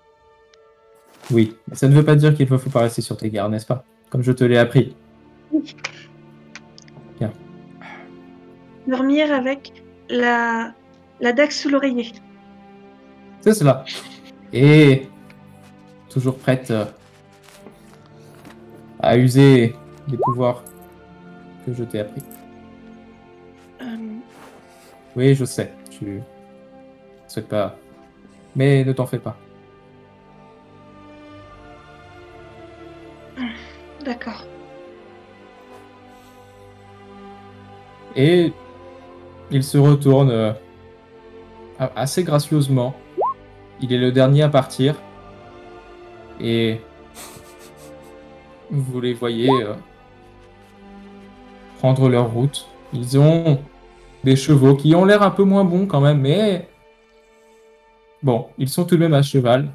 Oui, mais ça ne veut pas dire qu'il ne faut pas rester sur tes gardes, n'est-ce pas? Comme je te l'ai appris. Dormir avec la dague sous l'oreiller. C'est cela. Et toujours prête à user des pouvoirs que je t'ai appris. Oui, je sais, tu ne souhaites pas. Mais ne t'en fais pas. D'accord. Et il se retourne assez gracieusement. Il est le dernier à partir. Et vous les voyez prendre leur route. Ils ont des chevaux qui ont l'air un peu moins bons quand même, mais bon, ils sont tout de même à cheval.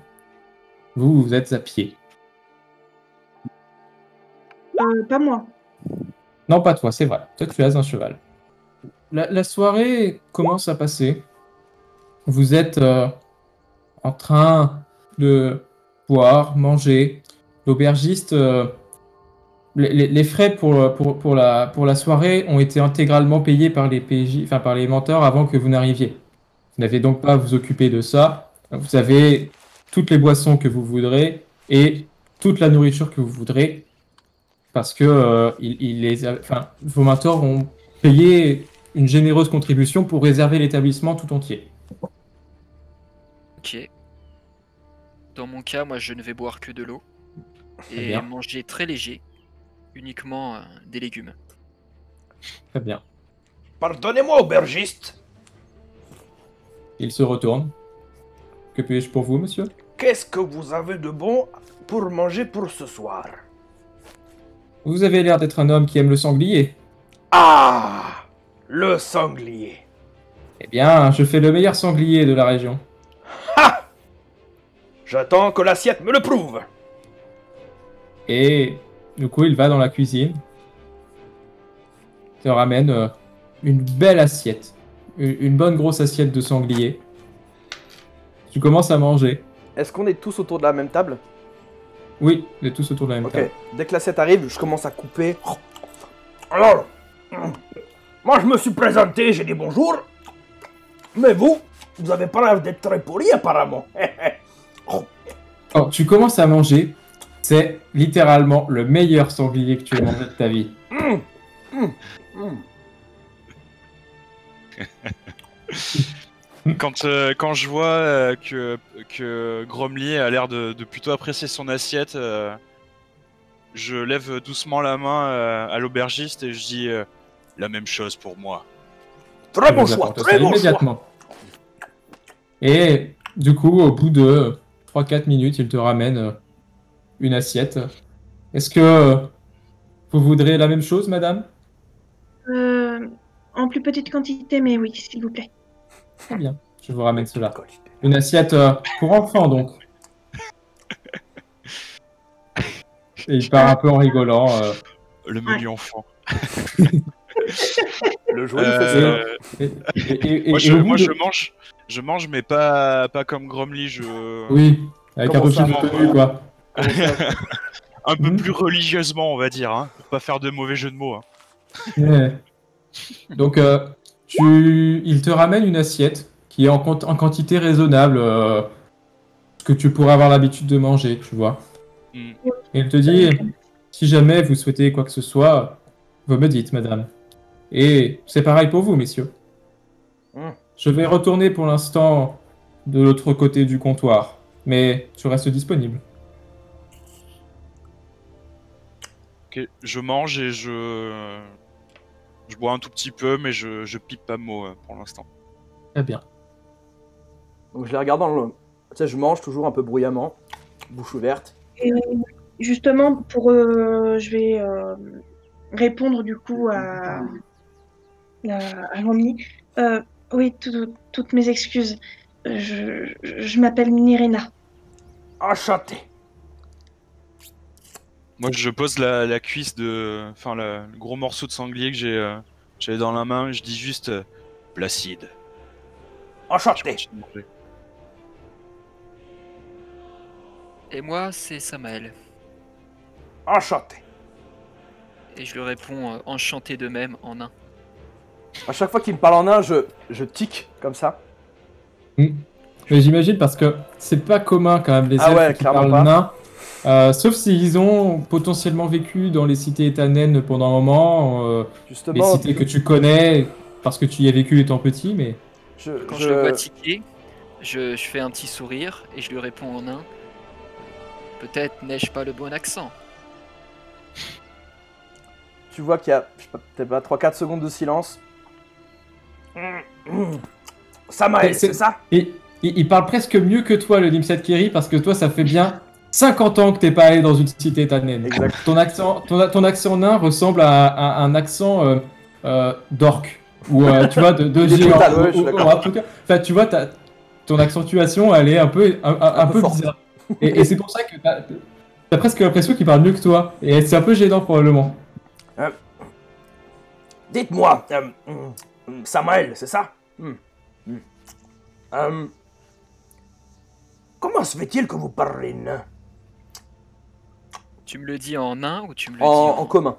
Vous êtes à pied. Pas moi. Non, pas toi, c'est vrai. Toi, tu as un cheval. La soirée commence à passer. Vous êtes en train de boire, manger. L'aubergiste, les frais pour la soirée ont été intégralement payés par les PJ, enfin par les menteurs avant que vous n'arriviez. Vous n'avez donc pas à vous occuper de ça. Vous avez toutes les boissons que vous voudrez et toute la nourriture que vous voudrez. Parce que vos mentors ont payé une généreuse contribution pour réserver l'établissement tout entier. ok. Dans mon cas, moi, je ne vais boire que de l'eau Très et bien. manger très léger, uniquement des légumes. Très bien. Pardonnez-moi, aubergiste. Il se retourne. Que puis-je pour vous, monsieur? Qu'est-ce que vous avez de bon pour manger pour ce soir? Vous avez l'air d'être un homme qui aime le sanglier. Ah, le sanglier. Eh bien, je fais le meilleur sanglier de la région. Ha! J'attends que l'assiette me le prouve. Et du coup, il va dans la cuisine. Il te ramène une belle assiette. Une bonne grosse assiette de sanglier. Tu commences à manger. Est-ce qu'on est tous autour de la même table? Oui, vous êtes tous autour de la même Ok. table. Dès que l'assiette arrive, je commence à couper. Alors, moi je me suis présenté, j'ai dit bonjour. Mais vous avez pas l'air d'être très poli apparemment. Oh, tu commences à manger. C'est littéralement le meilleur sanglier que tu aies mangé de ta vie. Quand je vois que Gromly a l'air de plutôt apprécier son assiette, je lève doucement la main à l'aubergiste et je dis la même chose pour moi. Très Il bon vous choix, apporte très ça bon choix. immédiatement. Et du coup, au bout de 3-4 minutes, il te ramène une assiette. Est-ce que vous voudrez la même chose, madame? En plus petite quantité, mais oui, s'il vous plaît. Très bien, je vous ramène cela. Une assiette pour enfants, donc. Et il part un peu en rigolant. Le menu enfant. Le joli festin. Moi, je mange, mais pas comme Gromly. Oui, avec un Comment peu ça, plus de tenue, quoi. Un peu plus religieusement, on va dire, hein, pour pas faire de mauvais jeu de mots. Hein. Ouais. Donc, il te ramène une assiette qui est en quantité raisonnable, que tu pourrais avoir l'habitude de manger, tu vois. Mm. Et il te dit, si jamais vous souhaitez quoi que ce soit, vous me dites, madame. Et c'est pareil pour vous, messieurs. Mm. Je vais retourner pour l'instant de l'autre côté du comptoir, mais je reste disponible. Ok, je mange et je bois un tout petit peu, mais je pipe pas mot pour l'instant. Très bien. Donc je les regarde dans le. Tu sais, je mange toujours un peu bruyamment, bouche ouverte. Et justement, je vais répondre du coup à Romy. Oui, toutes mes excuses. Je m'appelle Nirena. Enchanté. Moi, je pose la cuisse enfin, le gros morceau de sanglier que j'avais dans la main. Je dis juste Placide. Je Enchanté. continue de manger. Et moi, c'est Samael. Enchanté. Et je lui réponds enchanté de même en nain. À chaque fois qu'il me parle en un, je tic comme ça. Mais j'imagine parce que c'est pas commun quand même les Ah elfes ouais, qui clairement parlent pas. nain. Sauf s'ils ont potentiellement vécu dans les cités éthanènes pendant un moment, les Justement, cités que tu connais parce que tu y as vécu étant petit, mais Quand je le vois tiquer, je fais un petit sourire et je lui réponds en nain. Peut-être n'ai-je pas le bon accent. tu vois qu'il y a, je sais pas, peut-être pas 3-4 secondes de silence. Samael, c'est ça? Et il parle presque mieux que toi, le Nimset Keri, parce que toi, ça fait bien 50 ans que t'es pas allé dans une cité éthanène. Exact. Ton accent nain ressemble à un accent d'orc. Ou tu vois, de Il est géant. brutal, ouais, je suis d'accord. En tout cas, enfin, tu vois, ton accentuation, elle est un peu forte. bizarre. Et c'est pour ça que t'as presque l'impression qu'il parle mieux que toi. Et c'est un peu gênant, probablement. Dites-moi, Samael, c'est ça? Comment se fait-il que vous parlez nain? Tu me le dis en nain ou tu me le dis En commun.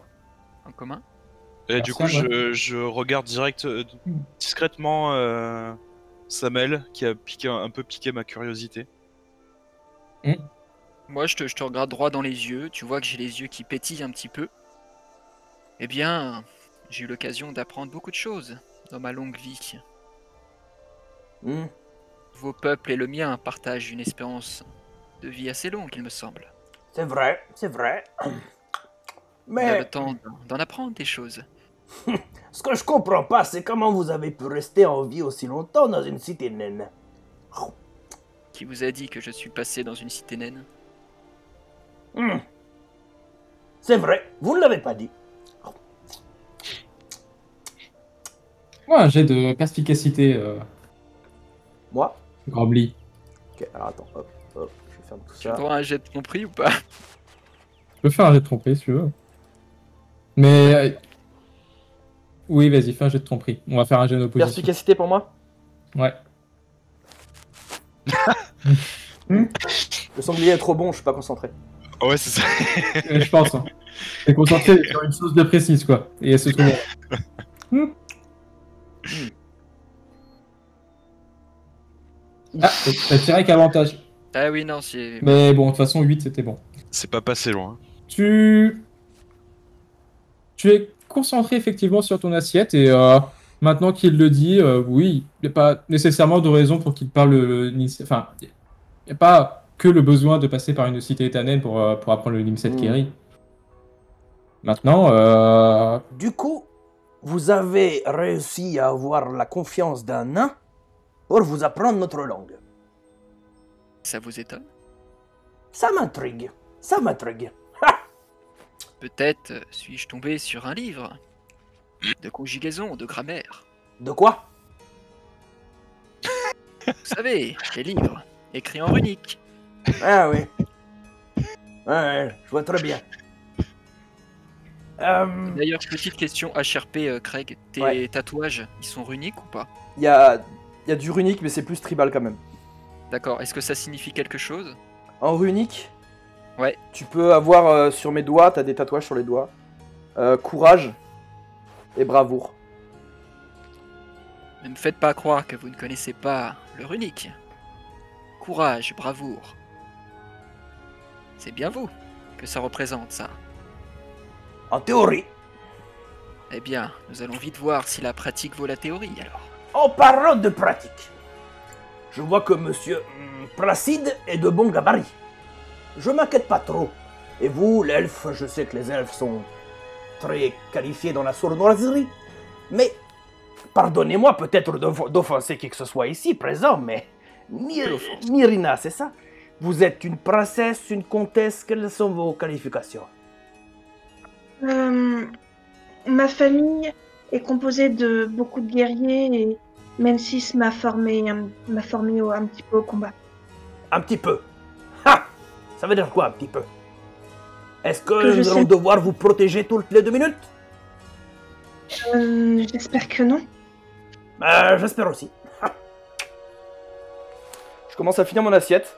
en commun? Et du coup, Merci, je regarde discrètement Samel, qui a un peu piqué ma curiosité. Moi, je te regarde droit dans les yeux. Tu vois que j'ai les yeux qui pétillent un petit peu. Eh bien, j'ai eu l'occasion d'apprendre beaucoup de choses dans ma longue vie. Vos peuples et le mien partagent une espérance de vie assez longue, il me semble. C'est vrai, c'est vrai. On a Mais le temps d'en apprendre des choses. ce que je comprends pas, c'est comment vous avez pu rester en vie aussi longtemps dans une cité naine. Qui vous a dit que je suis passé dans une cité naine? C'est vrai, vous ne l'avez pas dit. Ouais, un jet de perspicacité, Moi Grobly. Ok, alors attends, hop, hop, je ferme tout Tu as ça. droit à un jet de tromperie ou pas? Je peux faire un jet de tromperie si tu veux. Mais. Oui, vas-y, fais un jet de tromperie. On va faire un jet d'opposition. Perspicacité pour moi. Ouais. Le sanglier est trop bon, je suis pas concentré. Ouais, c'est ça. Je pense. Hein. T'es concentré sur une chose bien précise, quoi. Et elle se trouve. Ah, t'as tiré avec avantage. Ah oui, non, c'est... Mais bon, de toute façon, 8 c'était bon. C'est pas passé loin. Tu es concentré effectivement sur ton assiette et maintenant qu'il le dit, oui, il n'y a pas nécessairement de raison pour qu'il parle enfin, il n'y a pas que le besoin de passer par une cité éternelle pour apprendre le Nimset Keri. Maintenant, Du coup, vous avez réussi à avoir la confiance d'un nain pour vous apprendre notre langue. Ça vous étonne? Ça m'intrigue. Ça m'intrigue. Peut-être suis-je tombé sur un livre de conjugaison, de grammaire. De quoi? Vous savez, les livres écrits en runique. Ah oui. Ouais, je vois très bien. D'ailleurs, petite question HRP, Craig. Tes tatouages, ils sont runiques ou pas? Il y a du runique, mais c'est plus tribal quand même. D'accord, est-ce que ça signifie quelque chose? En runique, Ouais. tu peux avoir sur mes doigts, t'as des tatouages sur les doigts. Courage et bravoure. Ne me faites pas croire que vous ne connaissez pas le runique. Courage, bravoure. C'est bien vous que ça représente, ça. En théorie. Eh bien, nous allons vite voir si la pratique vaut la théorie, alors. En parlant de pratique, je vois que monsieur Placide est de bon gabarit. Je m'inquiète pas trop. Et vous, l'elfe, je sais que les elfes sont très qualifiés dans la sournoiserie, mais pardonnez-moi peut-être d'offenser qui que ce soit ici présent, mais Myrina, c'est ça? Vous êtes une princesse, une comtesse, quelles sont vos qualifications? Ma famille est composée de beaucoup de guerriers et Mensis m'a formé un petit peu au combat. Un petit peu. Ha! Ça veut dire quoi, un petit peu? Est-ce que je nous allons sais. devoir vous protéger toutes les 2 minutes? J'espère que non. J'espère aussi. Je commence à finir mon assiette.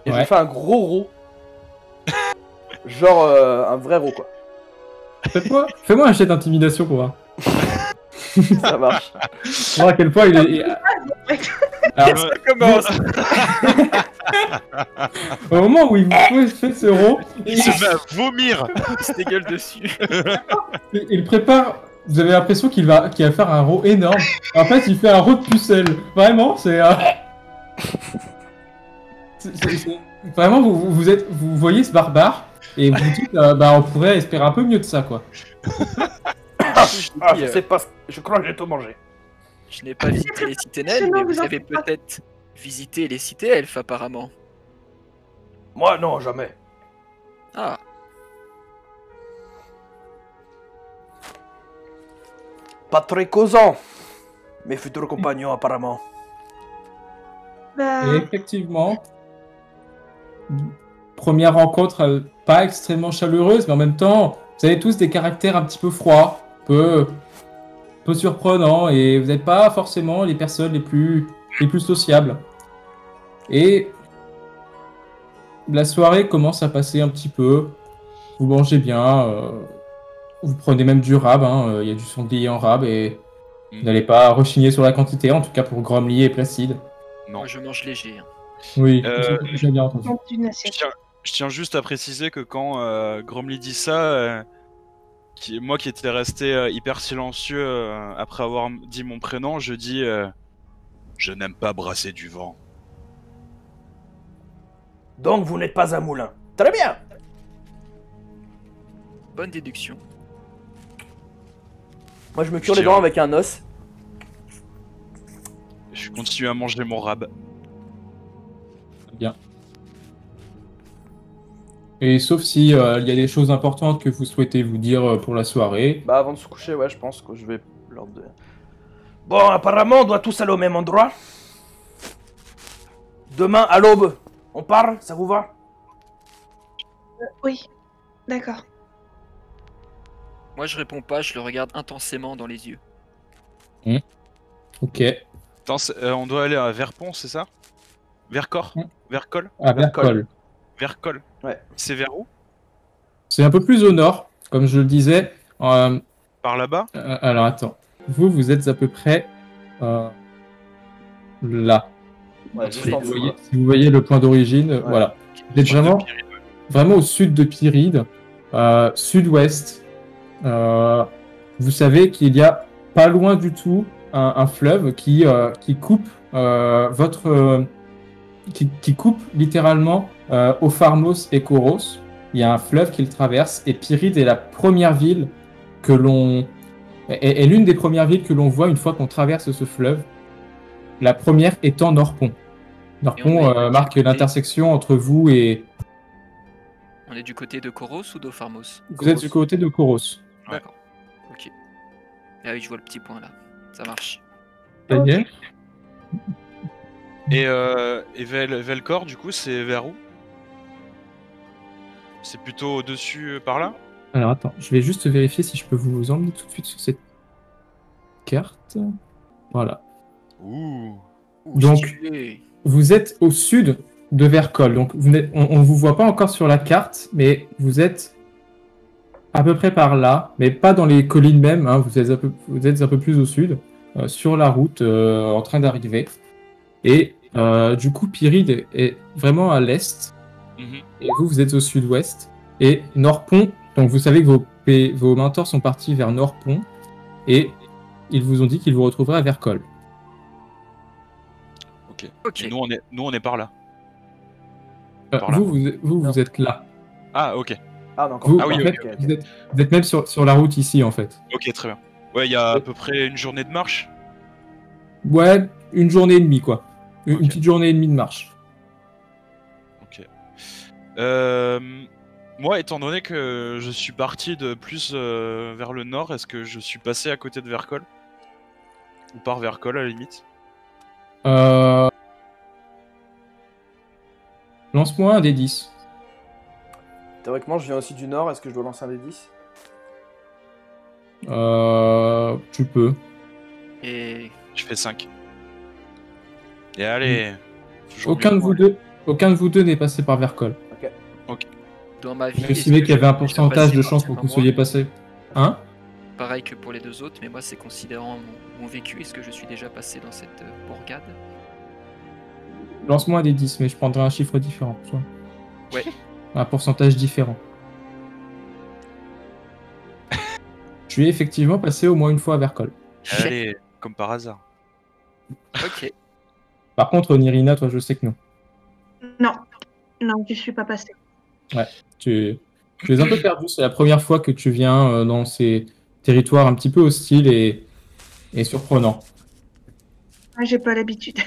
Et je Ouais. fais un gros roux. Genre un vrai roux, quoi. Fais-moi un jet d'intimidation pour voir. Ça marche. Pour voir à quel point il est. Alors, Ça commence. au moment où il fait ce rond, Il se met à vomir. Il se dégueule dessus. il prépare. Vous avez l'impression qu'il va faire un rond énorme. En fait, il fait un rond de pucelle. Vraiment, c'est. Vraiment, vous voyez ce barbare et vous dites, on pourrait espérer un peu mieux de ça, quoi. Je sais pas, je crois que j'ai tout mangé. Je n'ai pas visité les cités naines, Sinon, mais vous vous en avez faites pas. peut-être visité les cités elfes, apparemment. Moi, non, jamais. Ah, Pas très causant. Mes futurs compagnons, apparemment. Bah, Et effectivement, première rencontre pas extrêmement chaleureuse, mais en même temps, vous avez tous des caractères un petit peu froids, peu surprenants, et vous n'êtes pas forcément les personnes les plus sociables. Et la soirée commence à passer un petit peu. Vous mangez bien, vous prenez même du rab, hein, y a du sanglier en rab, et vous n'allez pas rechigner sur la quantité, en tout cas pour Gromly et Placide. Non. moi je mange léger. Hein. Oui, Euh, j'ai bien entendu. dans une Je assiette. tiens juste à préciser que quand Gromly dit ça, moi qui étais resté hyper silencieux après avoir dit mon prénom, je dis je n'aime pas brasser du vent. Donc, vous n'êtes pas un moulin. Très bien. Bonne déduction. moi je me cure les dents avec un os. Je continue à manger mon rab. Bien. Et sauf si il y a des choses importantes que vous souhaitez vous dire pour la soirée. Bah avant de se coucher, ouais, je pense que je vais leur dire. Bon, apparemment, on doit tous aller au même endroit. Demain à l'aube, on parle, ça vous va? Oui, d'accord. Moi, je réponds pas, je le regarde intensément dans les yeux. Ok. Attends, on doit aller à Verpont, c'est ça? Vercors? Vercol? À Vercol. Vercol. Ouais. C'est vers où? C'est un peu plus au nord, comme je le disais. Par là-bas? Alors attends. Vous êtes à peu près là. Ouais, Si juste en Si dessous. vous voyez le point d'origine, voilà. Vous êtes vraiment au sud de Pyrrhide, sud-ouest. Vous savez qu'il y a pas loin du tout un fleuve qui coupe qui coupe littéralement Opharmos et Koros. Il y a un fleuve qui le traverse et Pyrrhide est la première ville que l'on est l'une des premières villes que l'on voit une fois qu'on traverse ce fleuve. La première étant Norpont. Norpont marque l'intersection entre vous et... On est du côté de Koros ou d'Opharmos? Vous êtes du côté de Koros. Ouais. D'accord. Ok. Ah oui, je vois le petit point là. Ça marche. Ça y est. Et Velcor, du coup, c'est vers où? C'est plutôt au-dessus, par là? Alors attends, je vais juste vérifier si je peux vous emmener tout de suite sur cette carte. Voilà. Ouh. Ouh, Donc, stylé. Vous êtes au sud de Vercol, donc on ne vous voit pas encore sur la carte, mais vous êtes à peu près par là, mais pas dans les collines même, hein, vous êtes un peu plus au sud, sur la route, en train d'arriver. Et du coup, Pyrrhide est vraiment à l'est, et vous êtes au sud-ouest. Et Norpont, donc vous savez que vos mentors sont partis vers Norpont, et ils vous ont dit qu'ils vous retrouveraient à Vercol. Ok. Et nous, on est par là. Par là. Vous êtes là. Ah, ok. Ah, non, encore. Vous, Ah oui, en ok, fait, ok. vous êtes même sur la route ici, en fait. Ok, très bien. Ouais, il y a à peu près une journée de marche. Ouais, une journée et demie, quoi. Une Ok. petite journée et demie de marche. Ok. Moi, étant donné que je suis parti de plus vers le nord, est-ce que je suis passé à côté de Vercol? Ou par Vercol, à la limite? Lance-moi un des 10. Théoriquement, je viens aussi du nord. Est-ce que je dois lancer un des 10? Tu peux. Et Je fais 5. Et allez. toujours Aucun mieux de que moi. vous deux n'est passé par Vercol. dans ma vie. Vous est-ce estimez que qu'il y avait un j'ai déjà pourcentage passé de par chance cet pour que vous endroit? soyez passé. Hein? Pareil que pour les deux autres, mais moi, c'est considérant mon vécu. Est-ce que je suis déjà passé dans cette bourgade? Lance-moi un des 10, mais je prendrai un chiffre différent. Toi. Ouais. Un pourcentage différent. Tu es effectivement passé au moins une fois à Vercol. Allez, comme par hasard. Ok. Par contre, Nirina, toi, je sais que non. Non, non, je suis pas passée. Tu es un peu perdu. C'est la première fois que tu viens dans ces territoires un petit peu hostiles et surprenants. Ah, j'ai pas l'habitude.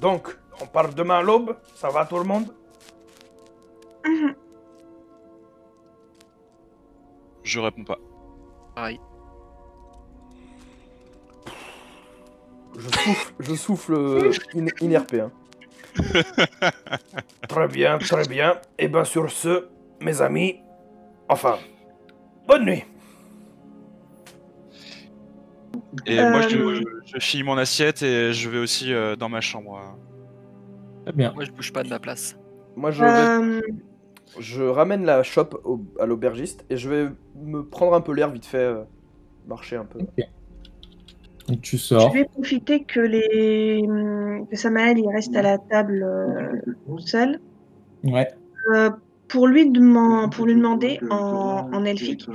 Donc, on part demain à l'aube, ça va tout le monde? Mhm. Je réponds pas. Pareil. Je souffle INRP. Hein. Très bien, très bien. Et ben sur ce, mes amis, enfin, bonne nuit. Et moi, je finis mon assiette et je vais aussi dans ma chambre. Très bien. Moi, je bouge pas de ma place. Moi, Euh, je ramène la chope à l'aubergiste et je vais me prendre un peu l'air vite fait, marcher un peu. Donc tu je sors. vais profiter que Samael il reste à la table tout seul Ouais. pour lui demander en elfique.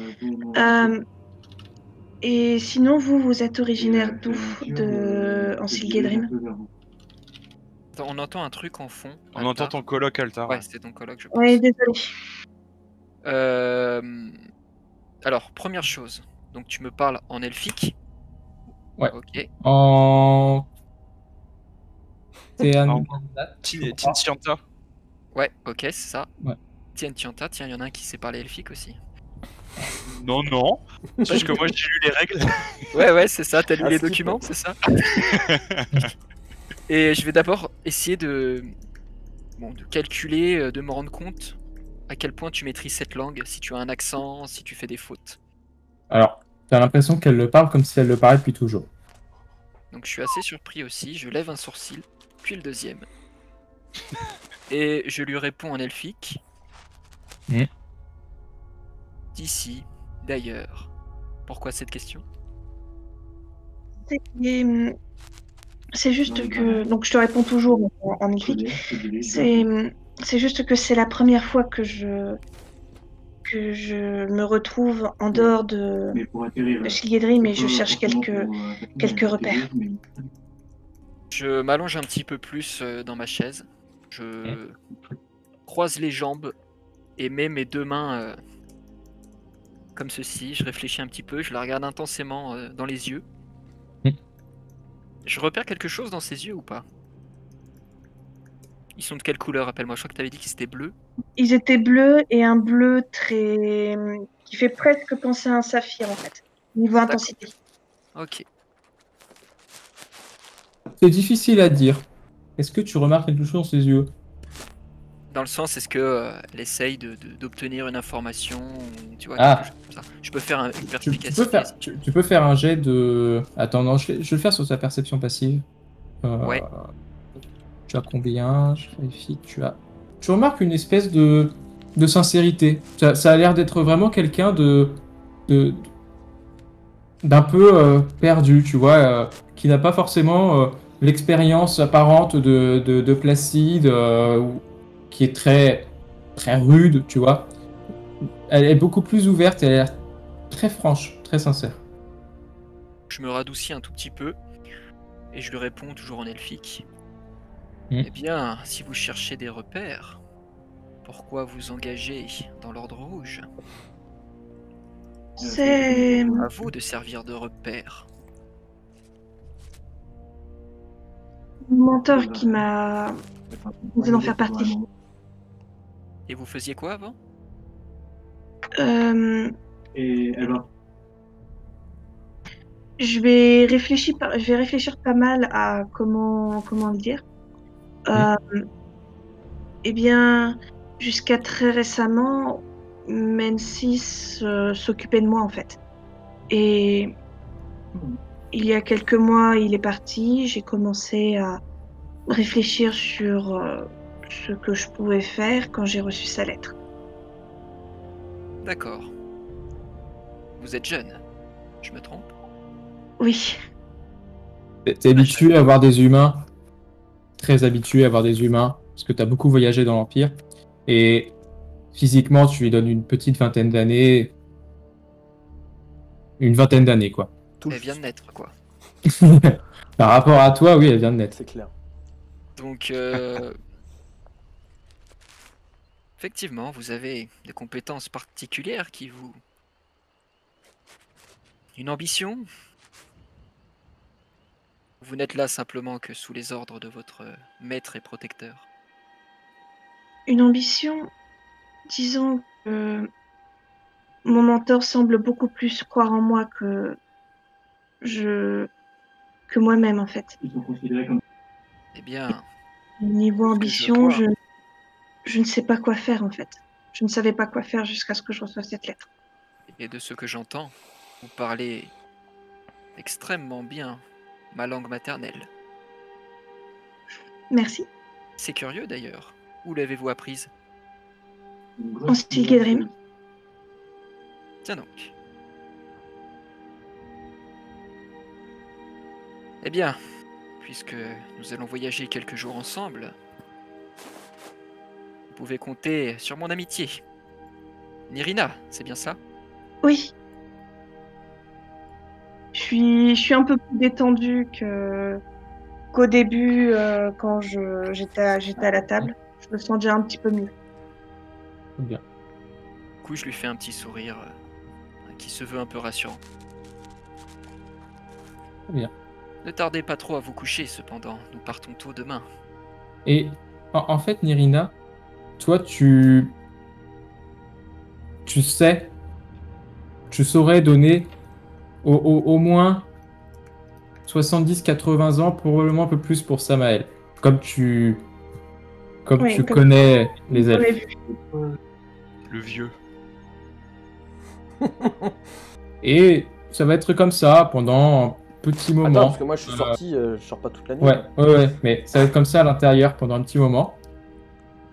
Et sinon, vous êtes originaire d'où en Sylgedrim? Attends, on entend un truc en fond. On entend ton coloc, Altar. Ouais, c'est ton coloc, je pense. Ouais, désolé. Alors, première chose. Donc, tu me parles en elfique. Ouais. Ok. En... En- Tintianta. Ouais, ok, c'est ça. Ouais. Tiens, tiens, il y en a un qui sait parler elfique aussi. Non, non. Sache que moi j'ai lu les règles. Ouais, c'est ça, t'as lu Ah, les skip. documents, c'est ça. Et je vais d'abord essayer de calculer, de me rendre compte à quel point tu maîtrises cette langue, si tu as un accent, si tu fais des fautes. Alors, t'as l'impression qu'elle le parle comme si elle le parlait depuis toujours. Donc je suis assez surpris aussi, je lève un sourcil, puis le deuxième. Et je lui réponds en elfique. Mm. D'ici, d'ailleurs. Pourquoi cette question? C'est juste que. Donc, je te réponds toujours en elfique. C'est juste que c'est la première fois que je me retrouve en dehors de Shilgadrim et je cherche quelques repères. Je m'allonge un petit peu plus dans ma chaise. Je croise les jambes et mets mes deux mains comme ceci. Je réfléchis un petit peu, je la regarde intensément dans les yeux. Je repère quelque chose dans ses yeux ou pas? Ils sont de quelle couleur, rappelle-moi? Je crois que tu avais dit qu'ils étaient bleus. Ils étaient bleus et un bleu très. Qui fait presque penser à un saphir en fait, niveau intensité. Ok. C'est difficile à dire. Est-ce que tu remarques quelque chose dans ses yeux? Dans le sens, est-ce que elle essaye d'obtenir une information ou, tu vois, Ah. quelque chose comme ça. Je peux faire une Tu perspicacité. tu peux faire un jet de... Attends, non, je vais le faire sur sa perception passive. Ouais. Tu as combien? Je vérifie. Tu remarques une espèce de sincérité. Ça a l'air d'être vraiment quelqu'un d'un peu perdu, tu vois, qui n'a pas forcément l'expérience apparente de Placide, qui est très, très rude, tu vois. Elle est beaucoup plus ouverte, elle a l'air très franche, très sincère. Je me radoucis un tout petit peu et je lui réponds toujours en elfique. Mm. Eh bien, si vous cherchez des repères, pourquoi vous engagez dans l'Ordre Rouge? C'est. À vous de servir de repère. Mon mentor qui m'a proposé d'en faire partie. Et vous faisiez quoi avant? Et alors, Je vais réfléchir pas mal à comment le dire. Eh bien, jusqu'à très récemment, Mensis s'occupait de moi en fait. Et il y a quelques mois, il est parti. J'ai commencé à réfléchir sur ce que je pouvais faire quand j'ai reçu sa lettre. D'accord. Vous êtes jeune, je me trompe? Oui, T'es habitué à voir des humains, très habitué à voir des humains, parce que t'as beaucoup voyagé dans l'Empire, et physiquement, tu lui donnes une petite vingtaine d'années. Une vingtaine d'années, quoi. Tout Elle vient juste. de naître, quoi. Par rapport à toi, oui, elle vient de naître. C'est clair. Donc, effectivement, vous avez des compétences particulières qui vous... Une ambition? Vous n'êtes là simplement que sous les ordres de votre maître et protecteur. une ambition. Disons que mon mentor semble beaucoup plus croire en moi que moi-même en fait. ils sont considérés comme Eh bien, Niveau Ce que ambition, je je ne sais pas quoi faire en fait. Je ne savais pas quoi faire jusqu'à ce que je reçoive cette lettre. et de ce que j'entends, vous parlez extrêmement bien ma langue maternelle. Merci. C'est curieux d'ailleurs. Où l'avez-vous apprise? En Stilgadrim. Tiens donc. Eh bien, puisque nous allons voyager quelques jours ensemble, vous pouvez compter sur mon amitié. Nirina, c'est bien ça? Oui. Je suis un peu plus détendue qu'au début quand j'étais à la table. Je me sens déjà un petit peu mieux. Bien. Du coup, je lui fais un petit sourire qui se veut un peu rassurant. Bien. Ne tardez pas trop à vous coucher, cependant. Nous partons tôt demain. Et en fait, Nirina, toi, tu sais je saurais donner au moins 70-80 ans, probablement un peu plus pour Samael. Comme tu Oui, comme- connais les On elfes. l'avait vu. Le vieux. Et ça va être comme ça pendant un petit moment. Attends, parce que moi je suis sorti, je sors pas toute la nuit. Ouais, mais ça va être comme ça à l'intérieur pendant un petit moment.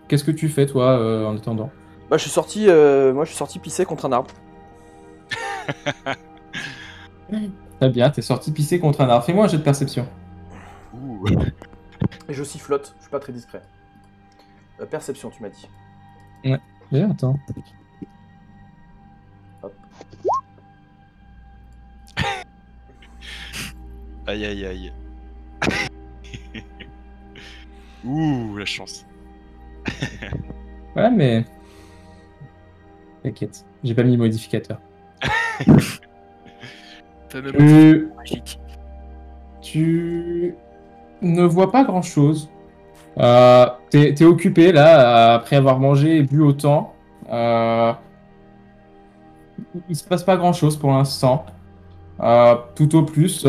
Qu'est-ce que tu fais, toi, en attendant? Bah, je suis sorti, pisser contre un arbre. Très bien, t'es sorti pisser contre un arbre. Fais-moi un jet de perception. Ouh. Et je sifflote, je suis pas très discret. Perception, tu m'as dit. Bien, attends. Aïe aïe aïe. Ouh, la chance. Ouais, mais... T'inquiète, j'ai pas mis modificateur. Fameux Tu... magique. tu ne vois pas grand-chose. T'es occupé, là, après avoir mangé et bu autant. Il se passe pas grand-chose pour l'instant. Tout au plus,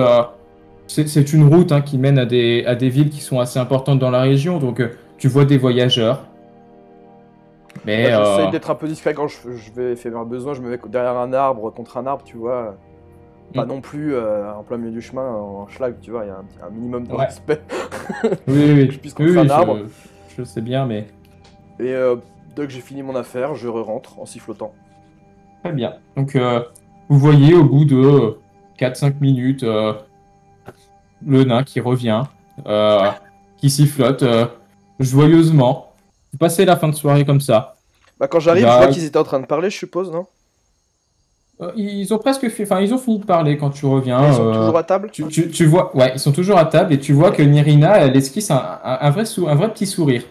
c'est une route hein, qui mène à des villes qui sont assez importantes dans la région, donc tu vois des voyageurs. Mais Bah, j'essaye d'être un peu discret quand je vais faire un besoin, je me mets derrière un arbre, contre un arbre, tu vois. Pas non plus en plein milieu du chemin, en schlag, tu vois, il y a un minimum de Ouais. respect. oui, Je pisse contre un arbre. je sais bien, mais Et dès que j'ai fini mon affaire, je rentre en sifflotant. très bien. Donc, vous voyez au bout de 4-5 minutes le nain qui revient, qui sifflote joyeusement. Vous passez la fin de soirée comme ça. Bah, quand j'arrive, Bah, je vois qu'ils étaient en train de parler, je suppose, non? Ils ont presque fait, enfin, ils ont fini de parler quand tu reviens. Ils sont toujours à table? Tu vois, ouais, ils sont toujours à table et tu vois que Nirina, elle esquisse un vrai petit sourire.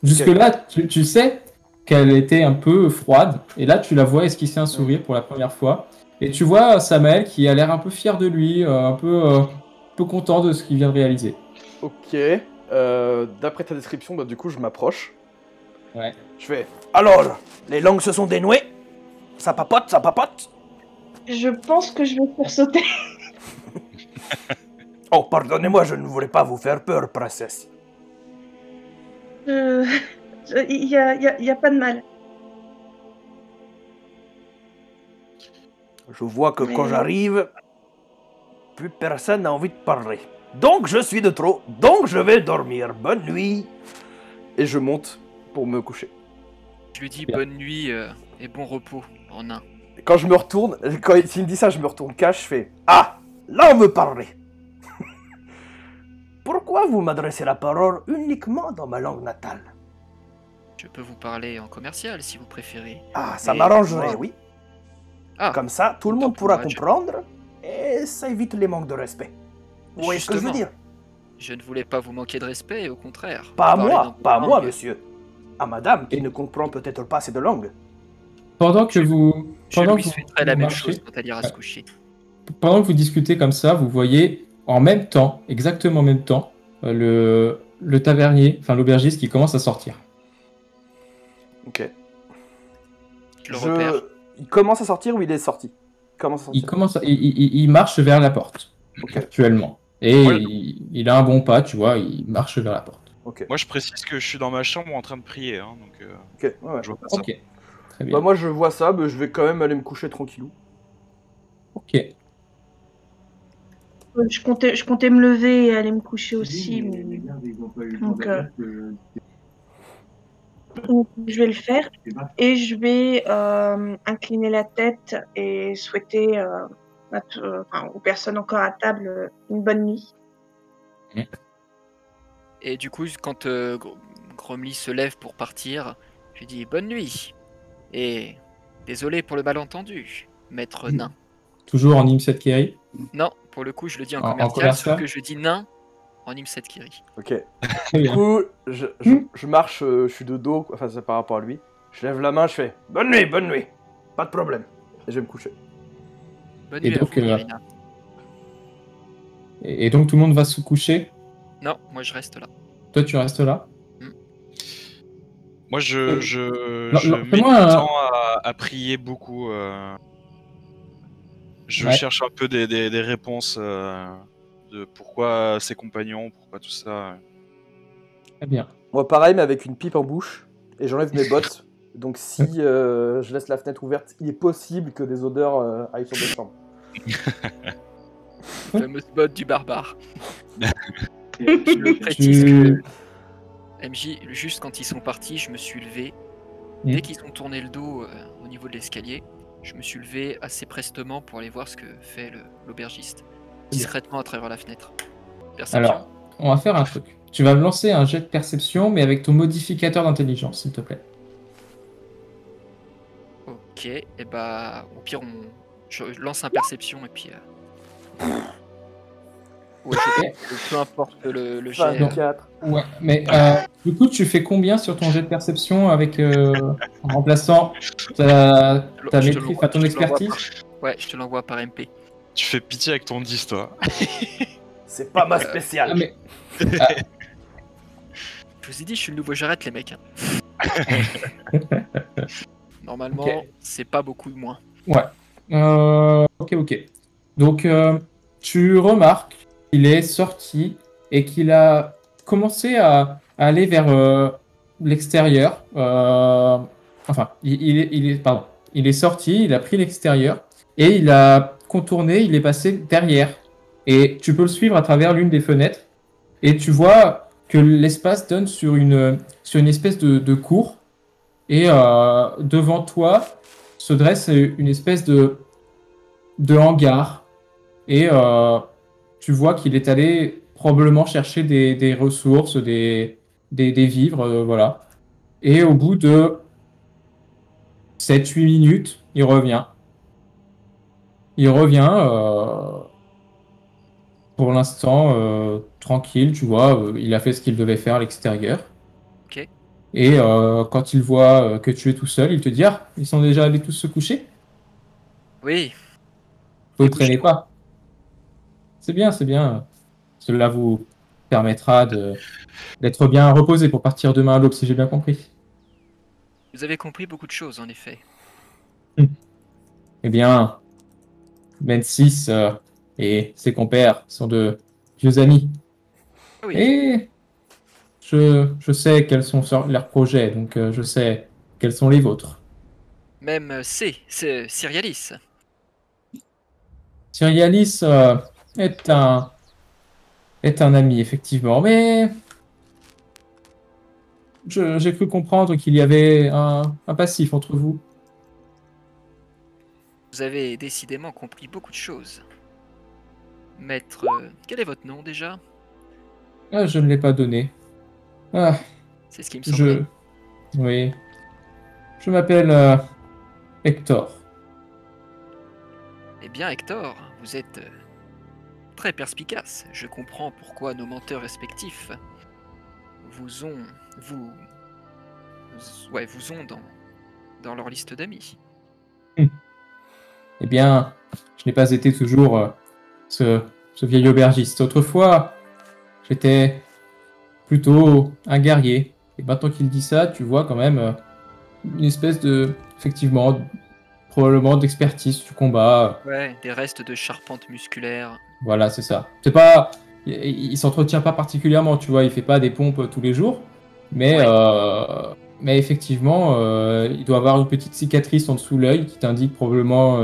Jusque-là, tu sais qu'elle était un peu froide et là, tu la vois esquisser un sourire pour la première fois. Et tu vois Samael qui a l'air un peu fier de lui, un peu content de ce qu'il vient de réaliser. Ok. D'après ta description, bah, du coup, je m'approche. Ouais. Je fais... Alors, les langues se sont dénouées? Ça papote, ça papote? Je pense que je vais sursauter. Oh, pardonnez-moi, je ne voulais pas vous faire peur, princesse. Il y a pas de mal. Je vois que quand Mais- j'arrive, plus personne n'a envie de parler. Donc je suis de trop, donc je vais dormir. Bonne nuit. Et je monte pour me coucher. Je lui dis Bien. bonne nuit et bon repos en nain. Et quand je me retourne, quand il me dit ça, je me retourne cash, je fais... Ah, là on me parlait. Pourquoi vous m'adressez la parole uniquement dans ma langue natale? Je peux vous parler en commercial si vous préférez. Ah, ça Mais m'arrangerait, moi- oui. Ah, Comme ça, tout le autant monde pour pourra moi, je- comprendre et ça évite les manques de respect. Vous voyez ce que je veux Justement. dire? je ne voulais pas vous manquer de respect, au contraire. Pas à Parler moi, dans vos pas à moi, langues. monsieur. À madame, qui Et- ne comprend peut-être pas ces deux langues. Pendant que vous, Je pendant lui que souhaiterais la même marchez- chose quand elle ira se coucher. pendant que vous discutez comme ça, vous voyez en même temps, exactement en même temps, le tavernier, enfin l'aubergiste qui commence à sortir. Ok. Je le repère. Il commence à sortir ou il est sorti? Il commence à sortir. Il marche vers la porte Ok, actuellement. Et Ouais. il a un bon pas, tu vois, il marche vers la porte. ok. Moi, je précise que je suis dans ma chambre en train de prier, hein, donc Ok, ouais, ouais. je vois pas ça. Ok, très bien. Bah moi je vois ça, bah, je vais quand même aller me coucher tranquillou. Ok. Je comptais me lever et aller me coucher aussi, mais Donc, donc, je vais le faire. Et je vais incliner la tête et souhaiter aux personnes encore à table une bonne nuit. Et du coup, quand Gromly se lève pour partir, je lui dis bonne nuit. Et désolé pour le malentendu, maître nain. Toujours en Imset Keri. Non, pour le coup, je le dis en En commercial, commercial sauf que je dis nain en Imset Kiri. Ok. Très Du bien. coup, je marche, je suis de dos, enfin c'est par rapport à lui. Je lève la main, je fais Bonne nuit, bonne nuit. Pas de problème. et je vais me coucher. Bonne Et nuit donc, à vous, Irina. Et donc tout le monde va se coucher. Non, moi je reste là. Toi, tu restes là. Moi, Non, je non, mets du fais-moi un- temps à prier beaucoup. Je Ouais. cherche un peu des réponses de pourquoi ses compagnons, pourquoi tout ça. Très bien. Moi, pareil, mais avec une pipe en bouche. Et j'enlève mes bottes. Donc, si je laisse la fenêtre ouverte, il est possible que des odeurs aillent sur des chambres. Fameuse botte du barbare. Et Je le précise Tu... que MJ, juste quand ils sont partis, je me suis levé. Mm. Dès qu'ils ont tourné le dos au niveau de l'escalier, je me suis levé assez prestement pour aller voir ce que fait l'aubergiste. Discrètement à travers la fenêtre. Perception. Alors, on va faire un truc. Tu vas me lancer un jet de perception, mais avec ton modificateur d'intelligence, s'il te plaît. Ok, et bah au pire je lance un perception et puis... Ouais, peu importe le jet. 24. Ouais, mais du coup, tu fais combien sur ton jet de perception avec en remplaçant ta Je te maîtrise, l'envoie- enfin ton je te l'envoie expertise? Ouais, je te l'envoie par MP. Tu fais pitié avec ton 10, toi. C'est pas ma spéciale. Ah, mais Je vous ai dit, je suis le nouveau Jarrett, les mecs. Hein. Normalement, Ok. c'est pas beaucoup moins. ok. Donc, tu remarques qu'il est sorti et qu'il a commencé à aller vers l'extérieur. Enfin, pardon. Il est sorti, il a pris l'extérieur et il a contourné, il est passé derrière. Et tu peux le suivre à travers l'une des fenêtres et tu vois que l'espace donne sur une espèce de cour. Et devant toi se dresse une espèce de hangar. Et tu vois qu'il est allé probablement chercher des ressources, des vivres, voilà. Et au bout de 7-8 minutes, il revient. Il revient, pour l'instant, tranquille, tu vois, il a fait ce qu'il devait faire à l'extérieur. Ok. Et quand il voit que tu es tout seul, il te dit « Ah, ils sont déjà allés tous se coucher? Oui, Vous ne Couchez-vous. traînez pas. » C'est bien. Cela vous permettra d'être bien reposé pour partir demain à l'aube, si j'ai bien compris. vous avez compris beaucoup de choses, en effet. Eh bien, Mensis et ses compères sont de vieux amis. Oui, Et je sais quels sont leurs projets, donc je sais quels sont les vôtres. même c'est Cyrialis. Cyrialis est un ami, effectivement, mais j'ai cru comprendre qu'il y avait un passif entre vous. Vous avez décidément compris beaucoup de choses. Maître, quel est votre nom déjà? Ah, je ne l'ai pas donné. Ah, C'est ce qui me semblait. Oui. Je m'appelle Hector. Eh bien, Hector, vous êtes très perspicace. Je comprends pourquoi nos menteurs respectifs vous ont dans leur liste d'amis. Eh bien, je n'ai pas été toujours ce vieil aubergiste. Autrefois, j'étais plutôt un guerrier. Et maintenant qu'il dit ça, tu vois quand même une espèce effectivement, probablement d'expertise du combat. Ouais, des restes de charpente musculaire. Voilà, c'est ça. C'est pas, il s'entretient pas particulièrement, tu vois. Il fait pas des pompes tous les jours, mais Ouais. mais effectivement, il doit avoir une petite cicatrice en dessous de l'œil qui t'indique probablement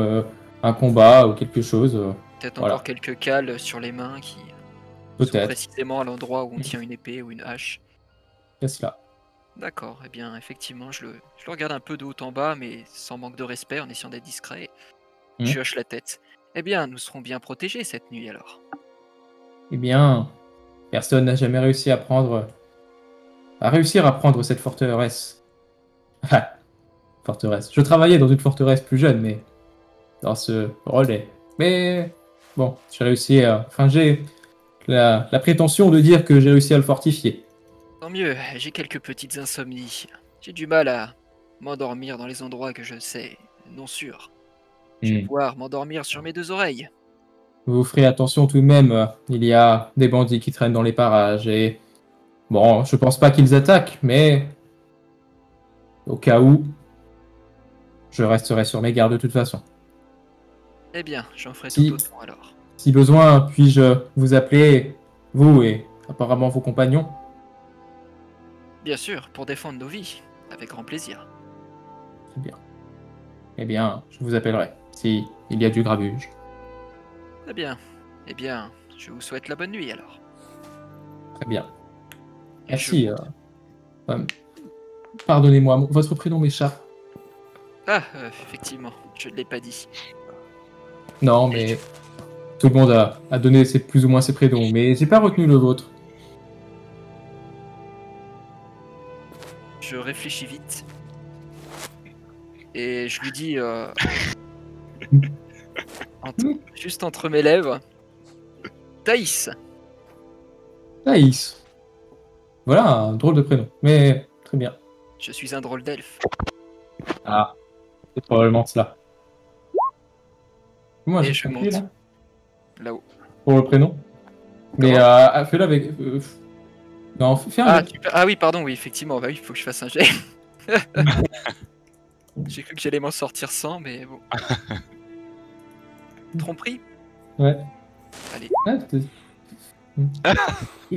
un combat ou quelque chose. Peut-être Voilà. encore quelques cales sur les mains qui sont Peut-être. précisément à l'endroit où on tient une épée ou une hache. C'est cela. D'accord, eh bien effectivement, je le regarde un peu de haut en bas, mais sans manque de respect, en essayant d'être discret. Je hoche la tête. Eh bien, nous serons bien protégés cette nuit alors. Eh bien, personne n'a jamais réussi à réussir à prendre cette forteresse. Ah, forteresse. Je travaillais dans une forteresse plus jeune, mais dans ce relais. Mais bon, j'ai réussi à... Enfin, j'ai la prétention de dire que j'ai réussi à le fortifier. Tant mieux, j'ai quelques petites insomnies. J'ai du mal à m'endormir dans les endroits que je sais non sûrs. Je vais pouvoir m'endormir sur mes deux oreilles. Vous ferez attention tout de même, il y a des bandits qui traînent dans les parages et... Bon, je pense pas qu'ils attaquent, mais... Au cas où, je resterai sur mes gardes de toute façon. Eh bien, j'en ferai Si. tout autant alors. Si besoin, puis-je vous appeler, vous et apparemment vos compagnons? Bien sûr, pour défendre nos vies, avec grand plaisir. Très bien. Eh bien, je vous appellerai, si il y a du grabuge. Très bien. Eh bien, je vous souhaite la bonne nuit alors. Très bien. Et Merci. Pardonnez-moi, votre prénom m'échappe. Effectivement, je ne l'ai pas dit. Non, mais tout le monde a donné plus ou moins ses prénoms, mais j'ai pas retenu le vôtre. Je réfléchis vite. Et je lui dis, juste entre mes lèvres, Thaïs. Thaïs. Voilà un drôle de prénom, mais très bien. Je suis un drôle d'elfe. Ah, c'est probablement cela. Moi, Et j'ai je compris, monte. là, Là-haut. pour le prénom. Mais fais-le avec... non, fais un... Oui, pardon, oui, effectivement, bah oui, il faut que je fasse un jet. J'ai cru que j'allais m'en sortir sans, mais bon. Tromperie? Ouais. Allez.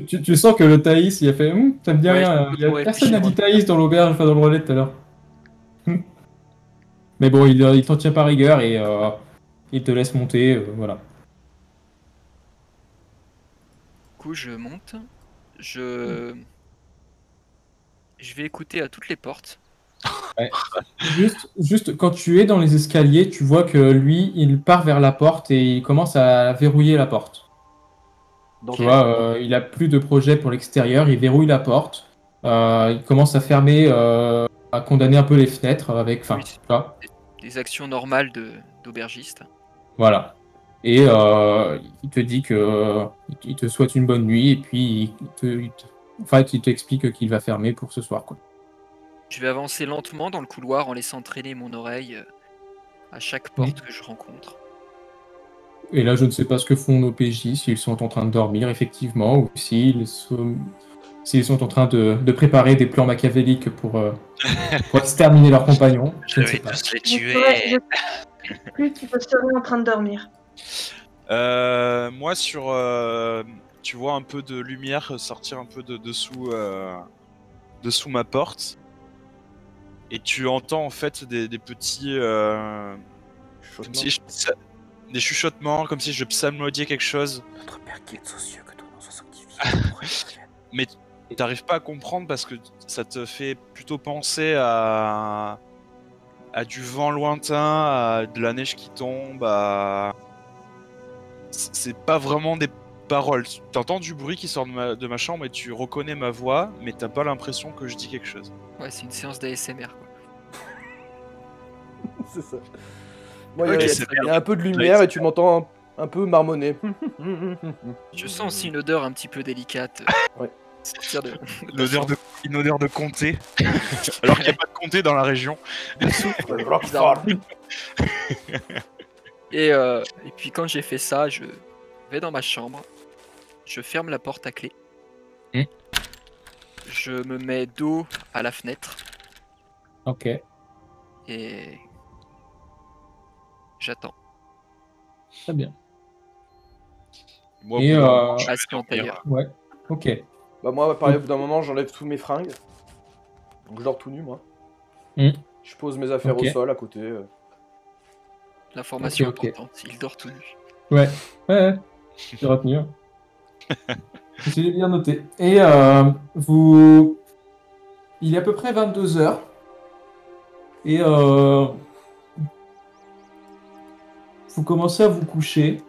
Tu sens que le Thaïs, il a fait ça me dit Ouais, rien. je peux Personne n'a réfléchir. dit Thaïs dans l'auberge, enfin dans le relais tout à l'heure. Mais bon, il t'en tient pas rigueur et il te laisse monter, voilà. Du coup, je monte. Je vais écouter à toutes les portes. Ouais. Juste quand tu es dans les escaliers, tu vois que lui, il part vers la porte et il commence à verrouiller la porte. Donc, Tu vois, il a plus de projet pour l'extérieur, il verrouille la porte, il commence à fermer, à condamner un peu les fenêtres avec, enfin, Oui. tu vois, Des actions normales d'aubergiste. voilà. Et il te dit que il te souhaite une bonne nuit et puis il t'explique qu'il va fermer pour ce soir, quoi. Je vais avancer lentement dans le couloir en laissant traîner mon oreille à chaque porte que je rencontre. Et là, je ne sais pas ce que font nos PJ, s'ils sont en train de dormir, effectivement, ou s'ils sont en train de préparer des plans machiavéliques pour exterminer leurs compagnons. Je ne sais pas. tous les Tu serais en train de dormir. Moi, tu vois un peu de lumière sortir un peu de dessous dessous ma porte. Et tu entends en fait des petits... comme si des chuchotements, comme si je psalmodiais quelque chose. Notre Père qui est aux cieux, que ton nom soit sanctifié. Mais t'arrives pas à comprendre parce que ça te fait plutôt penser à du vent lointain, à de la neige qui tombe, c'est pas vraiment des paroles. T'entends du bruit qui sort de ma chambre et tu reconnais ma voix, mais t'as pas l'impression que je dis quelque chose. Ouais, c'est une séance d'ASMR, quoi. C'est ça. Moi, Ok, il y a un peu de lumière et tu m'entends un peu marmonner. Je sens aussi une odeur un petit peu délicate. Ouais. Sortir de... Une odeur de comté. Alors qu'il n'y a pas de comté dans la région. Roquefort. Et puis quand j'ai fait ça, je vais dans ma chambre, je ferme la porte à clé, je me mets dos à la fenêtre Ok. et j'attends. Très bien. Moi, Et Assis en tailleur. ouais. Ok. Bah moi, pareil, au bout d'un moment, j'enlève tous mes fringues. Donc je dors tout nu, moi. Mm. Je pose mes affaires Ok. au sol à côté. L'information Ok. importante, il dort tout nu. Ouais. Je vais retenir. J'ai bien noté. Et il est à peu près 22h. Et vous commencez à vous coucher.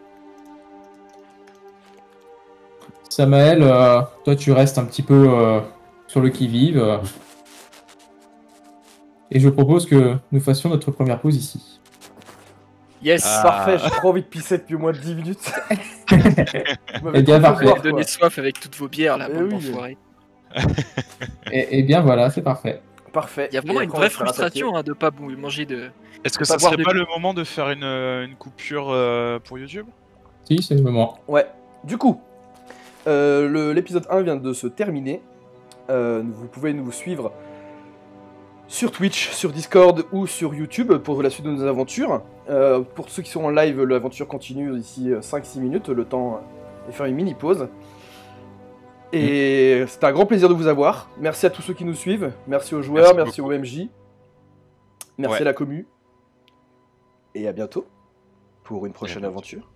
Samael, toi tu restes un petit peu sur le qui-vive. Et je propose que nous fassions notre première pause ici. Yes. Parfait, j'ai trop envie de pisser depuis au moins 10 minutes. Eh bien, parfait. Vous avez donné soif avec toutes vos bières, là, Eh bande oui. d'enfoirés. Et bien voilà, c'est parfait. Parfait. Il y a vraiment Et une après, on vraie va se faire frustration de pas manger de... Est-ce que Pas ça boire serait de- pas le moment de faire une coupure pour YouTube? Si, c'est le moment. Ouais. Du coup, l'épisode 1 vient de se terminer. Vous pouvez nous suivre sur Twitch, sur Discord ou sur YouTube pour la suite de nos aventures. Pour ceux qui sont en live, l'aventure continue d'ici 5-6 minutes, le temps de faire une mini pause. Et c'était un grand plaisir de vous avoir. Merci à tous ceux qui nous suivent. Merci aux joueurs, merci au MJ. Merci à la commu. Et à bientôt pour une prochaine aventure.